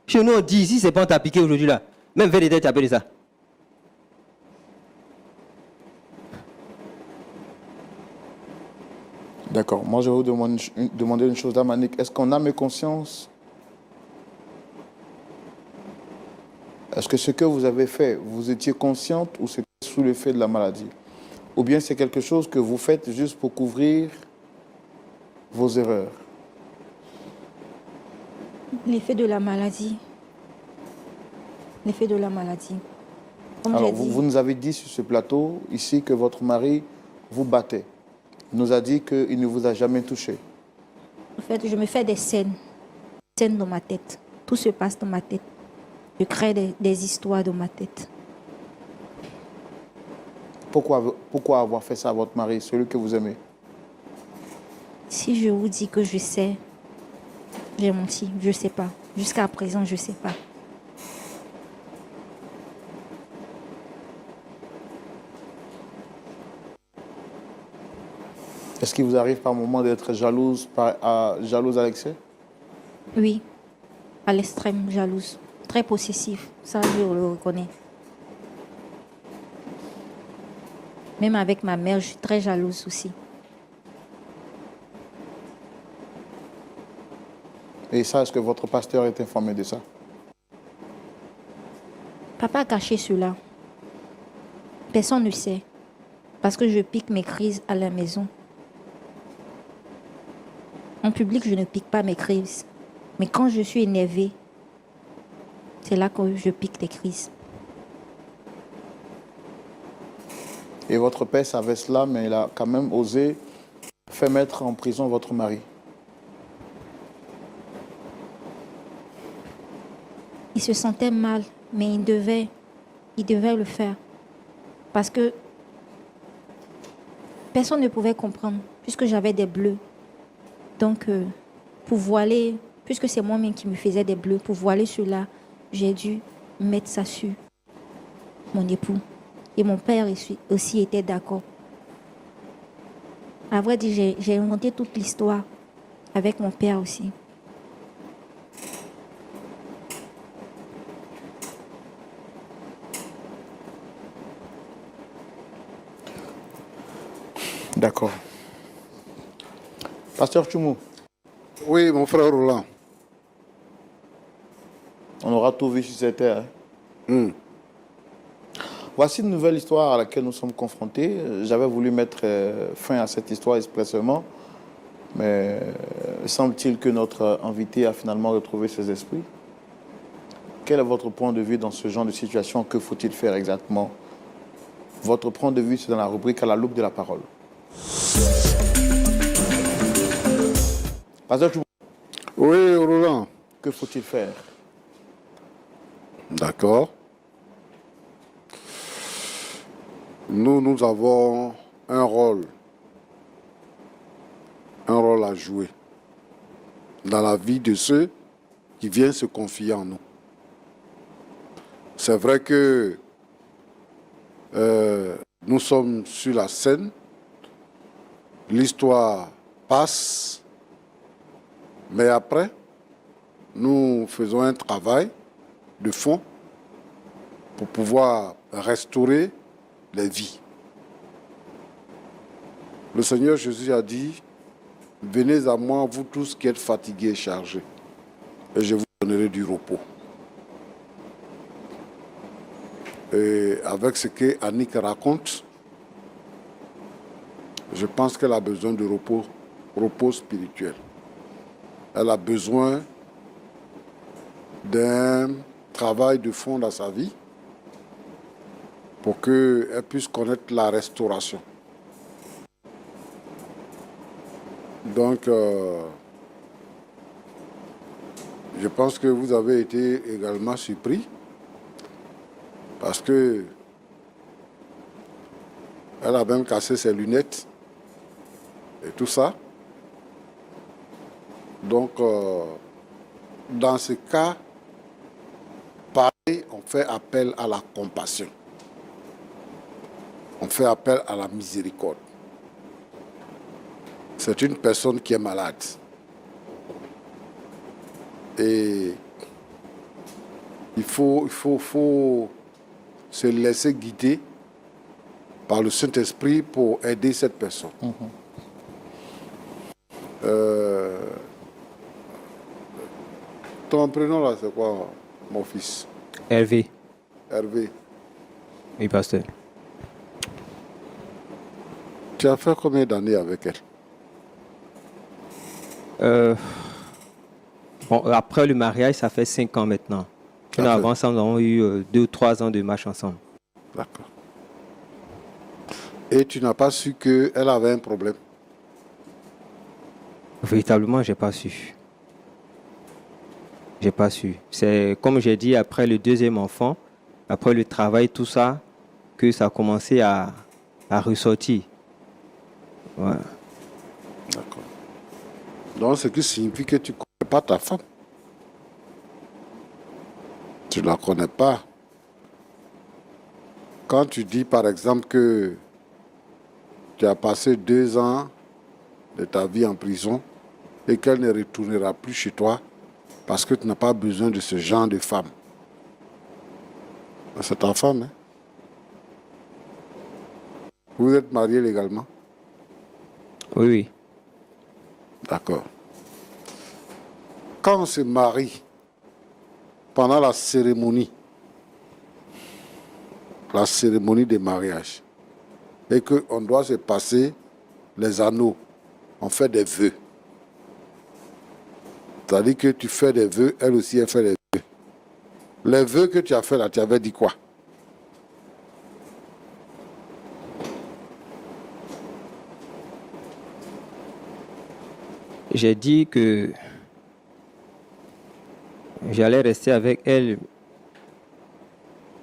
chez nous, on dit, si c'est pas on t'a piqué aujourd'hui là, même VDT t'a appelé ça. D'accord. Moi, je vais vous demander une chose, Manik. Est-ce qu'on a mes consciences? Est-ce que ce que vous avez fait, vous étiez consciente ou c'était sous l'effet de la maladie? Ou bien c'est quelque chose que vous faites juste pour couvrir vos erreurs? L'effet de la maladie. L'effet de la maladie. Comme Alors, j'ai dit, vous nous avez dit sur ce plateau, ici, que votre mari vous battait. Il nous a dit qu'il ne vous a jamais touché. en fait, je me fais des scènes dans ma tête. Tout se passe dans ma tête. Je crée des histoires dans ma tête. Pourquoi avoir fait ça à votre mari, celui que vous aimez? Si je vous dis que je sais, j'ai menti. Je ne sais pas. Jusqu'à présent, je ne sais pas. Est-ce qu'il vous arrive par moment d'être jalouse à l'excès? Oui, à l'extrême, jalouse. Très possessif. Ça, je le reconnais. Même avec ma mère, je suis très jalouse aussi. Et ça, est-ce que votre pasteur est informé de ça? Papa a caché cela. Personne ne sait. Parce que je pique mes crises à la maison. En public, je ne pique pas mes crises. Mais quand je suis énervée, c'est là que je pique des crises. Et votre père savait cela, mais il a quand même osé faire mettre en prison votre mari. Il se sentait mal, mais il devait le faire. Parce que personne ne pouvait comprendre, puisque j'avais des bleus. Donc, pour voiler, puisque c'est moi-même qui me faisais des bleus, pour voiler cela, j'ai dû mettre ça sur mon époux. Et mon père aussi était d'accord. À vrai dire, j'ai inventé toute l'histoire avec mon père aussi. D'accord. Pasteur Tchoumou, Oui, mon frère Roland. on aura tout vu sur cette terre. Voici une nouvelle histoire à laquelle nous sommes confrontés. J'avais voulu mettre fin à cette histoire expressément, mais semble-t-il que notre invité a finalement retrouvé ses esprits. Quel est votre point de vue dans ce genre de situation? Que faut-il faire exactement? Votre point de vue, c'est dans la rubrique à la loupe de la parole. Pasteur Chouba, Oui, Roland. que faut-il faire? D'accord. Nous avons un rôle à jouer dans la vie de ceux qui viennent se confier en nous. C'est vrai que nous sommes sur la scène, l'histoire passe, mais après, nous faisons un travail de fond pour pouvoir restaurer les vies. Le Seigneur Jésus a dit, « Venez à moi, vous tous qui êtes fatigués et chargés, et je vous donnerai du repos. » Et avec ce que Annick raconte, je pense qu'elle a besoin de repos spirituel. Elle a besoin d'un travail de fond dans sa vie pour qu'elle puisse connaître la restauration. Donc, je pense que vous avez été également surpris parce que elle a même cassé ses lunettes et tout ça. Donc, dans ce cas, pareil, on fait appel à la compassion. On fait appel à la miséricorde. C'est une personne qui est malade. Et il faut se laisser guider par le Saint-Esprit pour aider cette personne. Ton prénom là, c'est quoi, mon fils? Hervé. Hervé. Oui, pasteur. Tu as fait combien d'années avec elle? Bon, après le mariage, ça fait 5 ans maintenant. Sinon, avant ça, nous avons eu 2 ou 3 ans de marche ensemble. D'accord. Et tu n'as pas su qu'elle avait un problème? Véritablement, j'ai pas su. J'ai pas su. C'est comme j'ai dit, après le deuxième enfant, après le travail, tout ça, que ça a commencé à ressortir. Ouais. D'accord. Donc, ce qui signifie que tu ne connais pas ta femme. Tu ne la connais pas. Quand tu dis, par exemple, que tu as passé 2 ans de ta vie en prison et qu'elle ne retournera plus chez toi parce que tu n'as pas besoin de ce genre de femme. C'est ta femme, hein? Vous êtes mariés légalement? Oui, oui. D'accord. Quand on se marie, pendant la cérémonie de mariage, et qu'on doit se passer les anneaux, on fait des vœux. C'est-à-dire que tu fais des vœux, elle aussi, elle fait des vœux. Les vœux que tu as fait là, tu avais dit quoi? J'ai dit que j'allais rester avec elle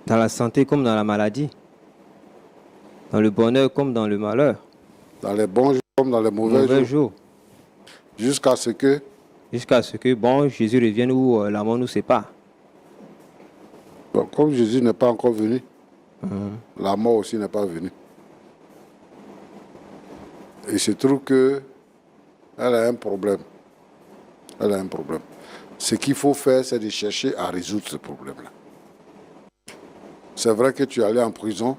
dans la santé comme dans la maladie, dans le bonheur comme dans le malheur, Dans les bons jours comme dans les mauvais jours. Jusqu'à ce que bon, Jésus revienne ou la mort nous sépare. bon, comme Jésus n'est pas encore venu, la mort aussi n'est pas venue. Et il se trouve que elle a un problème. Elle a un problème. Ce qu'il faut faire, c'est de chercher à résoudre ce problème-là. C'est vrai que tu es allé en prison,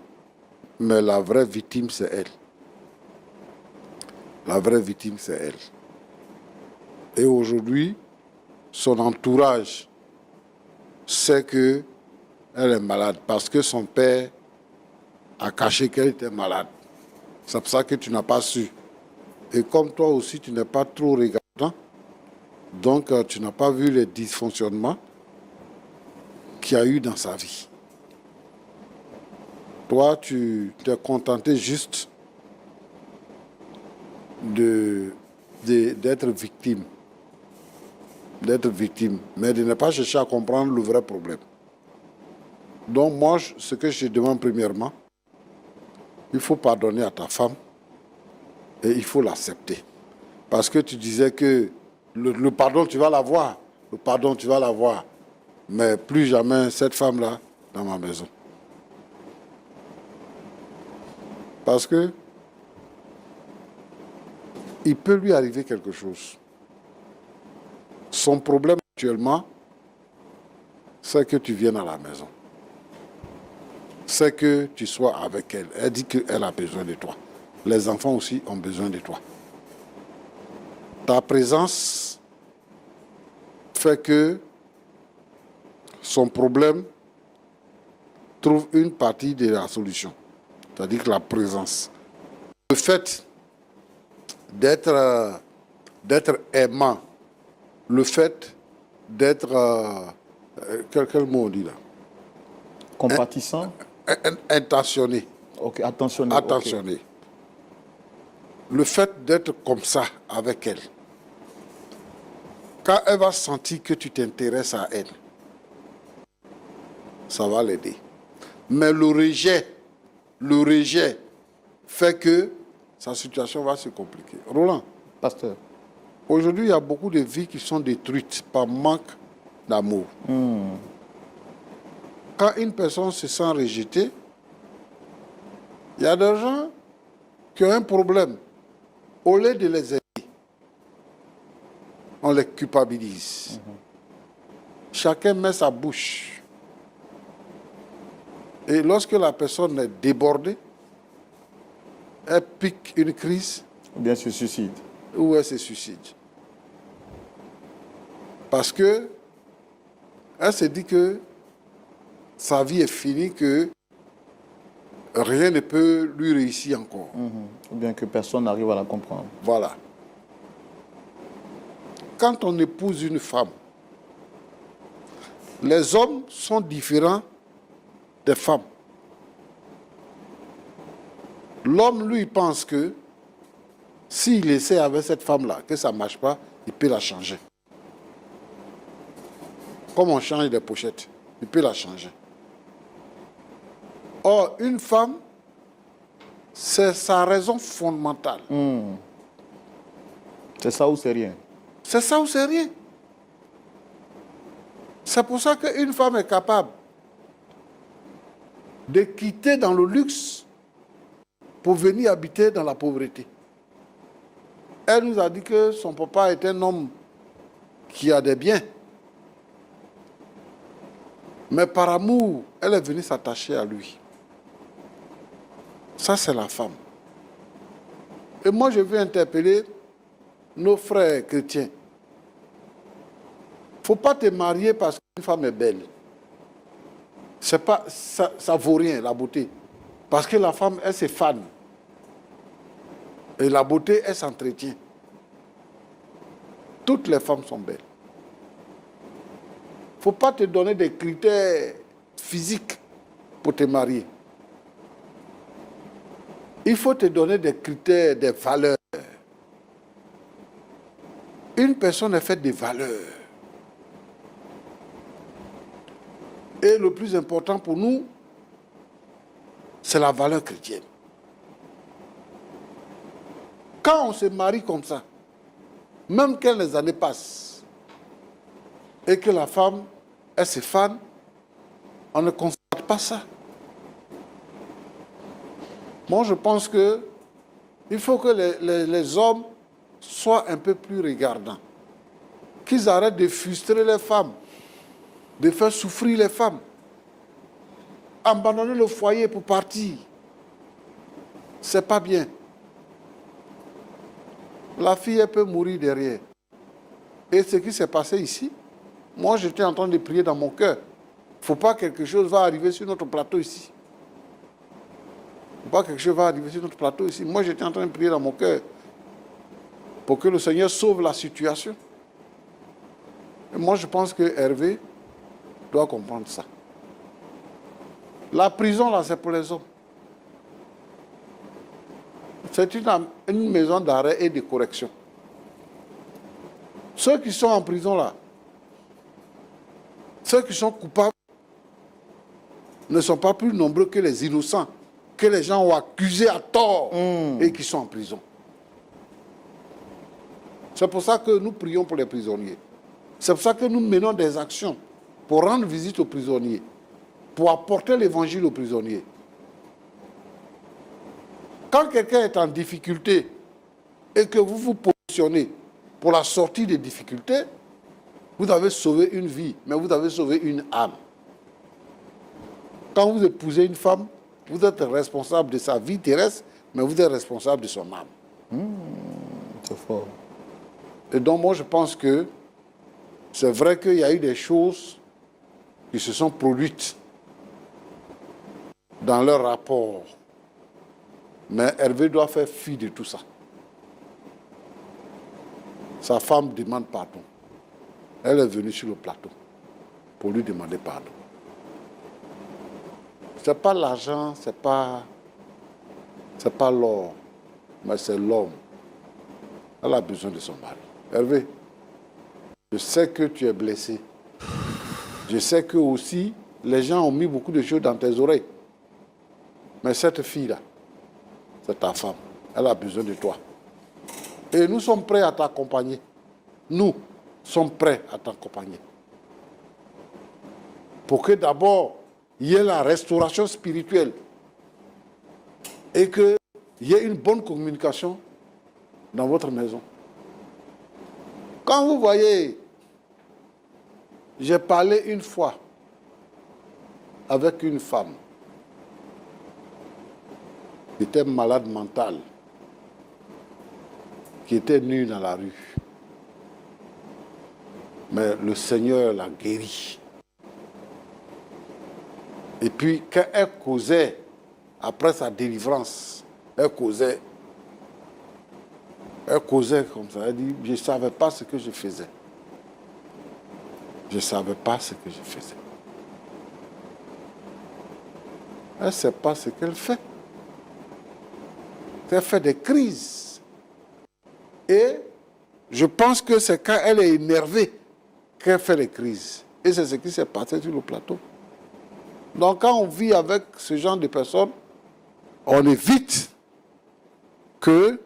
mais la vraie victime, c'est elle. La vraie victime, c'est elle. Et aujourd'hui, son entourage sait que elle est malade parce que son père a caché qu'elle était malade. C'est pour ça que tu n'as pas su. Et comme toi aussi, tu n'es pas trop regardant, donc tu n'as pas vu les dysfonctionnements qu'il y a eu dans sa vie. Toi, tu t'es contenté juste d'être victime. D'être victime, mais de ne pas chercher à comprendre le vrai problème. Donc moi, ce que je te demande premièrement, il faut pardonner à ta femme et il faut l'accepter. Parce que tu disais que le pardon, tu vas l'avoir. Le pardon, tu vas l'avoir. Mais plus jamais cette femme-là dans ma maison. Parce que il peut lui arriver quelque chose. Son problème actuellement, c'est que tu viennes à la maison. C'est que tu sois avec elle. Elle dit qu'elle a besoin de toi. Les enfants aussi ont besoin de toi. Ta présence fait que son problème trouve une partie de la solution. C'est-à-dire que la présence. Le fait d'être aimant, le fait d'être... quel mot on dit là? Compatissant. Intentionné. Ok, attentionné. Attentionné. Okay. Le fait d'être comme ça avec elle, quand elle va sentir que tu t'intéresses à elle, ça va l'aider. Mais le rejet fait que sa situation va se compliquer. Roland, Pasteur. Aujourd'hui, il y a beaucoup de vies qui sont détruites par manque d'amour. Quand une personne se sent rejetée, il y a des gens qui ont un problème. Au lieu de les aider, on les culpabilise. Chacun met sa bouche. Et lorsque la personne est débordée, elle pique une crise. Ou bien se suicide. Ou elle se suicide. Parce que elle se dit que sa vie est finie, que rien ne peut lui réussir encore. Ou bien que personne n'arrive à la comprendre. Voilà. Quand on épouse une femme, les hommes sont différents des femmes. L'homme, lui, pense que s'il essaie avec cette femme-là, que ça ne marche pas, il peut la changer. Comme on change des pochettes, il peut la changer. Or, une femme, c'est sa raison fondamentale. C'est ça ou c'est rien? C'est ça ou c'est rien. C'est pour ça qu'une femme est capable de quitter dans le luxe pour venir habiter dans la pauvreté. Elle nous a dit que son papa est un homme qui a des biens. Mais par amour, elle est venue s'attacher à lui. Ça, c'est la femme. Et moi, je veux interpeller nos frères chrétiens. Il ne faut pas te marier parce qu'une femme est belle. C'est pas, ça ne vaut rien, la beauté. Parce que la femme, elle se fane. Et la beauté, elle s'entretient. Toutes les femmes sont belles. Il ne faut pas te donner des critères physiques pour te marier. Il faut te donner des critères, des valeurs. Une personne est faite de valeurs. Et le plus important pour nous, c'est la valeur chrétienne. Quand on se marie comme ça, même quand les années passent, et que la femme, elle se fane, on ne constate pas ça. Moi, je pense que il faut que les hommes soient un peu plus regardants. Qu'ils arrêtent de frustrer les femmes, de faire souffrir les femmes. Abandonner le foyer pour partir, c'est pas bien. La fille, elle peut mourir derrière. Et ce qui s'est passé ici, moi, j'étais en train de prier dans mon cœur. faut pas que quelque chose va arriver sur notre plateau ici. Faut pas que quelque chose va arriver sur notre plateau ici. Moi, j'étais en train de prier dans mon cœur pour que le Seigneur sauve la situation. Et moi, je pense que Hervé doit comprendre ça. La prison, là, c'est pour les hommes. C'est une maison d'arrêt et de correction. Ceux qui sont en prison, là, ceux qui sont coupables, ne sont pas plus nombreux que les innocents, que les gens ont accusés à tort et qui sont en prison. C'est pour ça que nous prions pour les prisonniers. C'est pour ça que nous menons des actions pour rendre visite aux prisonniers, pour apporter l'évangile aux prisonniers. Quand quelqu'un est en difficulté et que vous vous positionnez pour la sortie des difficultés, vous avez sauvé une vie, mais vous avez sauvé une âme. Quand vous épousez une femme, vous êtes responsable de sa vie terrestre, mais vous êtes responsable de son âme. C'est fort. Et donc moi je pense que c'est vrai qu'il y a eu des choses qui se sont produites dans leur rapport. Mais Hervé doit faire fi de tout ça. Sa femme demande pardon. Elle est venue sur le plateau pour lui demander pardon. Ce n'est pas l'argent, ce n'est pas l'or, mais c'est l'homme. Elle a besoin de son mari. Hervé, je sais que tu es blessé. Je sais que aussi, les gens ont mis beaucoup de choses dans tes oreilles. Mais cette fille-là, c'est ta femme. Elle a besoin de toi. Et nous sommes prêts à t'accompagner. Nous sommes prêts à t'accompagner. Pour que d'abord, il y ait la restauration spirituelle. Et qu'il y ait une bonne communication dans votre maison. Quand vous voyez, j'ai parlé une fois avec une femme qui était malade mentale, qui était nue dans la rue. Mais le Seigneur l'a guérie. Et puis, quand elle causait, après sa délivrance, elle causait comme ça. Elle dit, je ne savais pas ce que je faisais. Je ne savais pas ce que je faisais. Elle ne sait pas ce qu'elle fait. Elle fait des crises. Et je pense que c'est quand elle est énervée qu'elle fait des crises. Et c'est ce qui s'est passé sur le plateau. Donc quand on vit avec ce genre de personnes, on évite que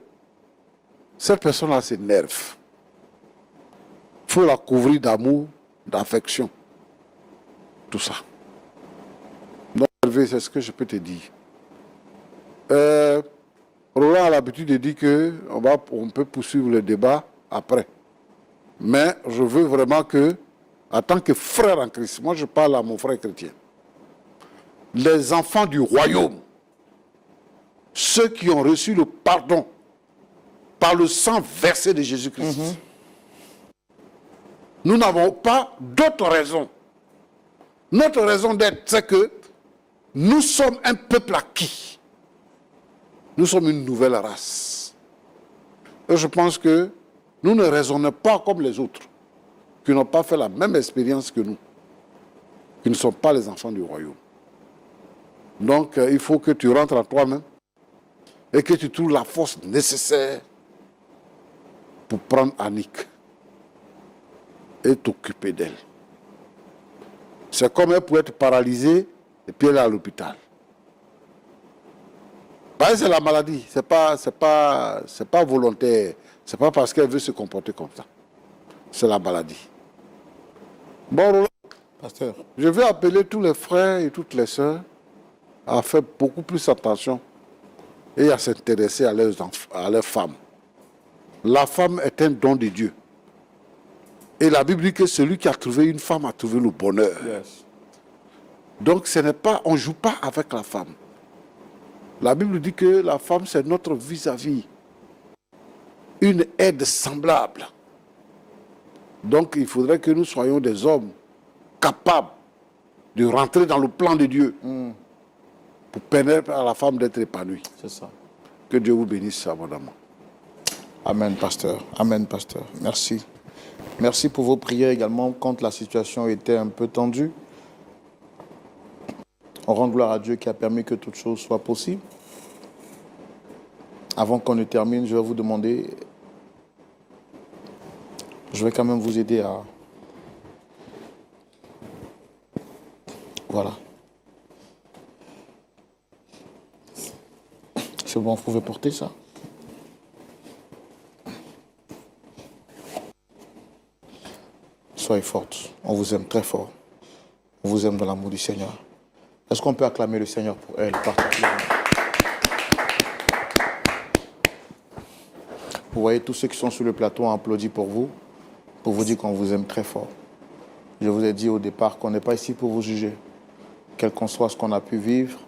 cette personne-là s'énerve. Il faut la couvrir d'amour, d'affection. Tout ça. Donc, Hervé, c'est ce que je peux te dire. Roland a l'habitude de dire qu'on peut poursuivre le débat après. Mais je veux vraiment que, en tant que frère en Christ, moi je parle à mon frère chrétien, les enfants du royaume, ceux qui ont reçu le pardon par le sang versé de Jésus-Christ, nous n'avons pas d'autre raison. Notre raison d'être, c'est que nous sommes un peuple acquis. Nous sommes une nouvelle race. Et je pense que nous ne raisonnons pas comme les autres, qui n'ont pas fait la même expérience que nous, qui ne sont pas les enfants du royaume. Donc, il faut que tu rentres en toi-même et que tu trouves la force nécessaire pour prendre Annick et t'occuper d'elle. C'est comme elle pourrait être paralysée et puis elle est à l'hôpital. C'est la maladie, c'est pas volontaire, c'est pas parce qu'elle veut se comporter comme ça. C'est la maladie. Bon, Roland, Pasteur. je vais appeler tous les frères et toutes les sœurs à faire beaucoup plus attention et à s'intéresser à leurs femmes. La femme est un don de Dieu. Et la Bible dit que celui qui a trouvé une femme a trouvé le bonheur. Yes. Donc on ne joue pas avec la femme. La Bible dit que la femme, c'est notre vis-à-vis. Une aide semblable. Donc il faudrait que nous soyons des hommes capables de rentrer dans le plan de Dieu pour permettre à la femme d'être épanouie. C'est ça. Que Dieu vous bénisse abondamment. Amen, pasteur. Amen, pasteur. Merci. Merci pour vos prières également quand la situation était un peu tendue. On rend gloire à Dieu qui a permis que toute chose soit possible. Avant qu'on ne termine, je vais vous demander, je vais quand même vous aider à... Voilà. C'est bon, vous pouvez porter ça. Soyez forte. On vous aime très fort. On vous aime dans l'amour du Seigneur. Est-ce qu'on peut acclamer le Seigneur pour elle particulièrement? Vous voyez, tous ceux qui sont sur le plateau ont applaudi pour vous dire qu'on vous aime très fort. Je vous ai dit au départ qu'on n'est pas ici pour vous juger. Quel qu'en soit ce qu'on a pu vivre,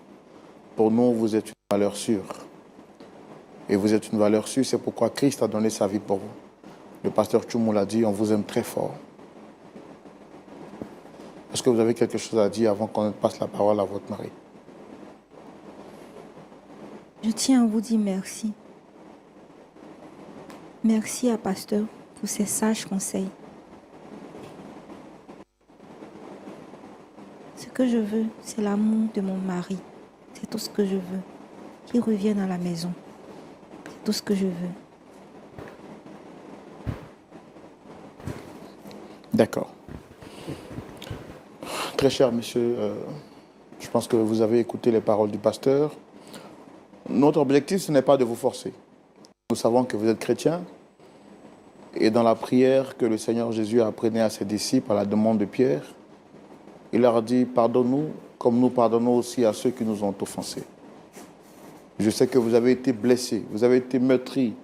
pour nous, vous êtes une valeur sûre. Et vous êtes une valeur sûre, c'est pourquoi Christ a donné sa vie pour vous. Le pasteur Tchoumou l'a dit, on vous aime très fort. Est-ce que vous avez quelque chose à dire avant qu'on passe la parole à votre mari? Je tiens à vous dire merci. Merci à pasteur pour ses sages conseils. Ce que je veux, c'est l'amour de mon mari. C'est tout ce que je veux. Qu'il revienne à la maison. C'est tout ce que je veux. D'accord. Très cher monsieur, je pense que vous avez écouté les paroles du pasteur. Notre objectif, ce n'est pas de vous forcer. Nous savons que vous êtes chrétien. Et dans la prière que le Seigneur Jésus a apprenée à ses disciples à la demande de Pierre, il leur a dit, pardonne-nous comme nous pardonnons aussi à ceux qui nous ont offensés. Je sais que vous avez été blessés, vous avez été meurtris.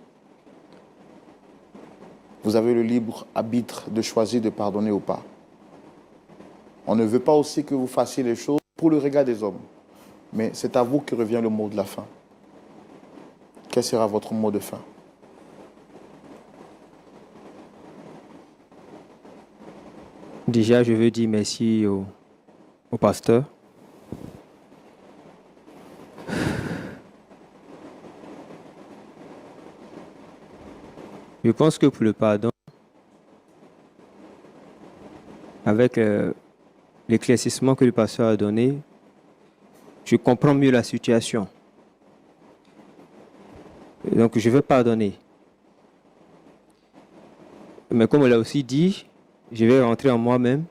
Vous avez le libre arbitre de choisir de pardonner ou pas. On ne veut pas aussi que vous fassiez les choses pour le regard des hommes. Mais c'est à vous que revient le mot de la fin. Quel sera votre mot de fin? Déjà, je veux dire merci au pasteur. Je pense que pour le pardon, avec l'éclaircissement que le pasteur a donné, je comprends mieux la situation. Donc, je veux pardonner. Mais comme on l'a aussi dit, je vais rentrer en moi-même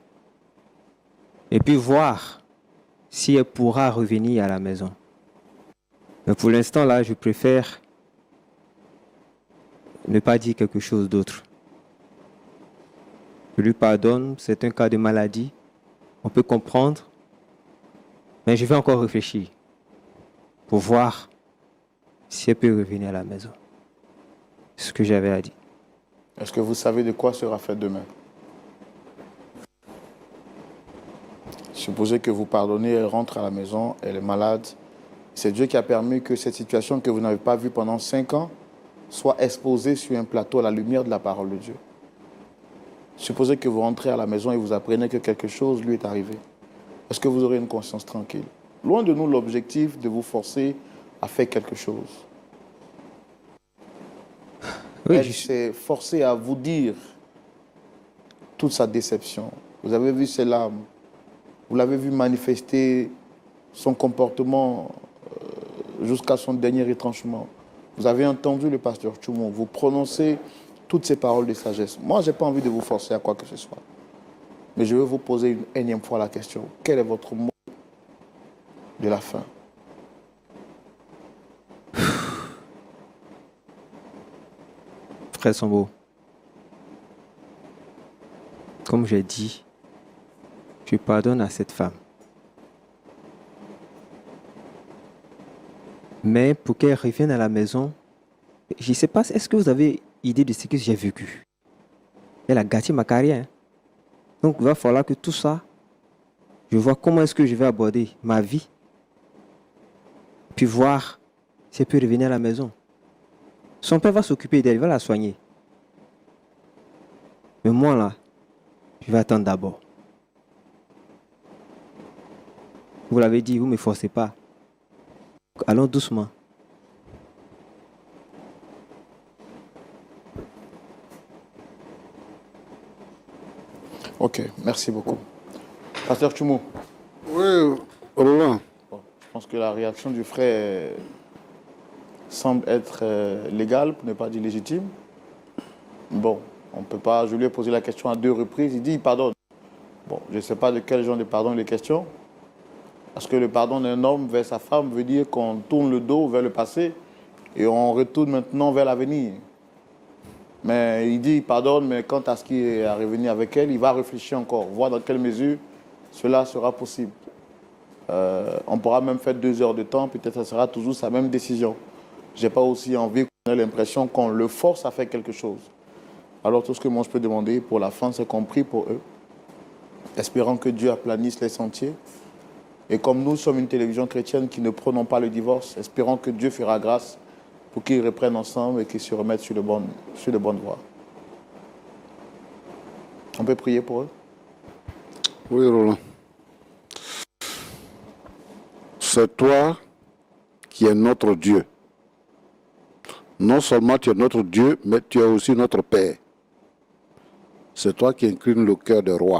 et puis voir si elle pourra revenir à la maison. Mais pour l'instant, là, je préfère ne pas dire quelque chose d'autre. Je lui pardonne, c'est un cas de maladie, on peut comprendre, mais je vais encore réfléchir pour voir si elle peut revenir à la maison. C'est ce que j'avais à dire. Est-ce que vous savez de quoi sera fait demain? Supposez que vous pardonnez, elle rentre à la maison, elle est malade. C'est Dieu qui a permis que cette situation que vous n'avez pas vue pendant 5 ans soit exposée sur un plateau à la lumière de la parole de Dieu. Supposez que vous rentrez à la maison et vous apprenez que quelque chose lui est arrivé. Est-ce que vous aurez une conscience tranquille? Loin de nous l'objectif de vous forcer à faire quelque chose. Oui, Elle s'est forcée à vous dire toute sa déception. Vous avez vu ses larmes. Vous l'avez vu manifester son comportement jusqu'à son dernier retranchement. Vous avez entendu le pasteur Tchoumou, vous prononcez toutes ces paroles de sagesse. Moi, je n'ai pas envie de vous forcer à quoi que ce soit. Mais je vais vous poser une énième fois la question. Quel est votre mot de la fin? Frère Sambo, comme j'ai dit, je pardonne à cette femme. Mais pour qu'elle revienne à la maison, je ne sais pas, est-ce que vous avez idée de ce que j'ai vécu? Elle a gâté ma carrière. Donc il va falloir que tout ça, je vois comment est-ce que je vais aborder ma vie. Puis voir si elle peut revenir à la maison. Son père va s'occuper d'elle, il va la soigner. Mais moi là, je vais attendre d'abord. Vous l'avez dit, vous ne me forcez pas. Allons doucement. Ok, merci beaucoup. Pasteur Tchoumou. Oui, Roland. Bon, je pense que la réaction du frère semble être légale, pour ne pas dire légitime. Bon, on peut pas. Je lui ai posé la question à 2 reprises. Il dit il pardonne. Bon, je ne sais pas de quel genre de pardon il est question. Parce que le pardon d'un homme vers sa femme veut dire qu'on tourne le dos vers le passé et on retourne maintenant vers l'avenir. Mais il dit il pardonne, mais quant à ce qui est à revenir avec elle, il va réfléchir encore, voir dans quelle mesure cela sera possible. On pourra même faire 2 heures de temps, peut-être que ce sera toujours sa même décision. Je n'ai pas aussi envie qu'on ait l'impression qu'on le force à faire quelque chose. Alors tout ce que moi je peux demander pour la fin, c'est qu'on prie pour eux, espérant que Dieu aplanisse les sentiers. Et comme nous sommes une télévision chrétienne qui ne prenons pas le divorce, espérons que Dieu fera grâce pour qu'ils reprennent ensemble et qu'ils se remettent sur de bonnes voies. On peut prier pour eux? Oui, Roland. C'est toi qui es notre Dieu. Non seulement tu es notre Dieu, mais tu es aussi notre Père. C'est toi qui inclines le cœur des rois.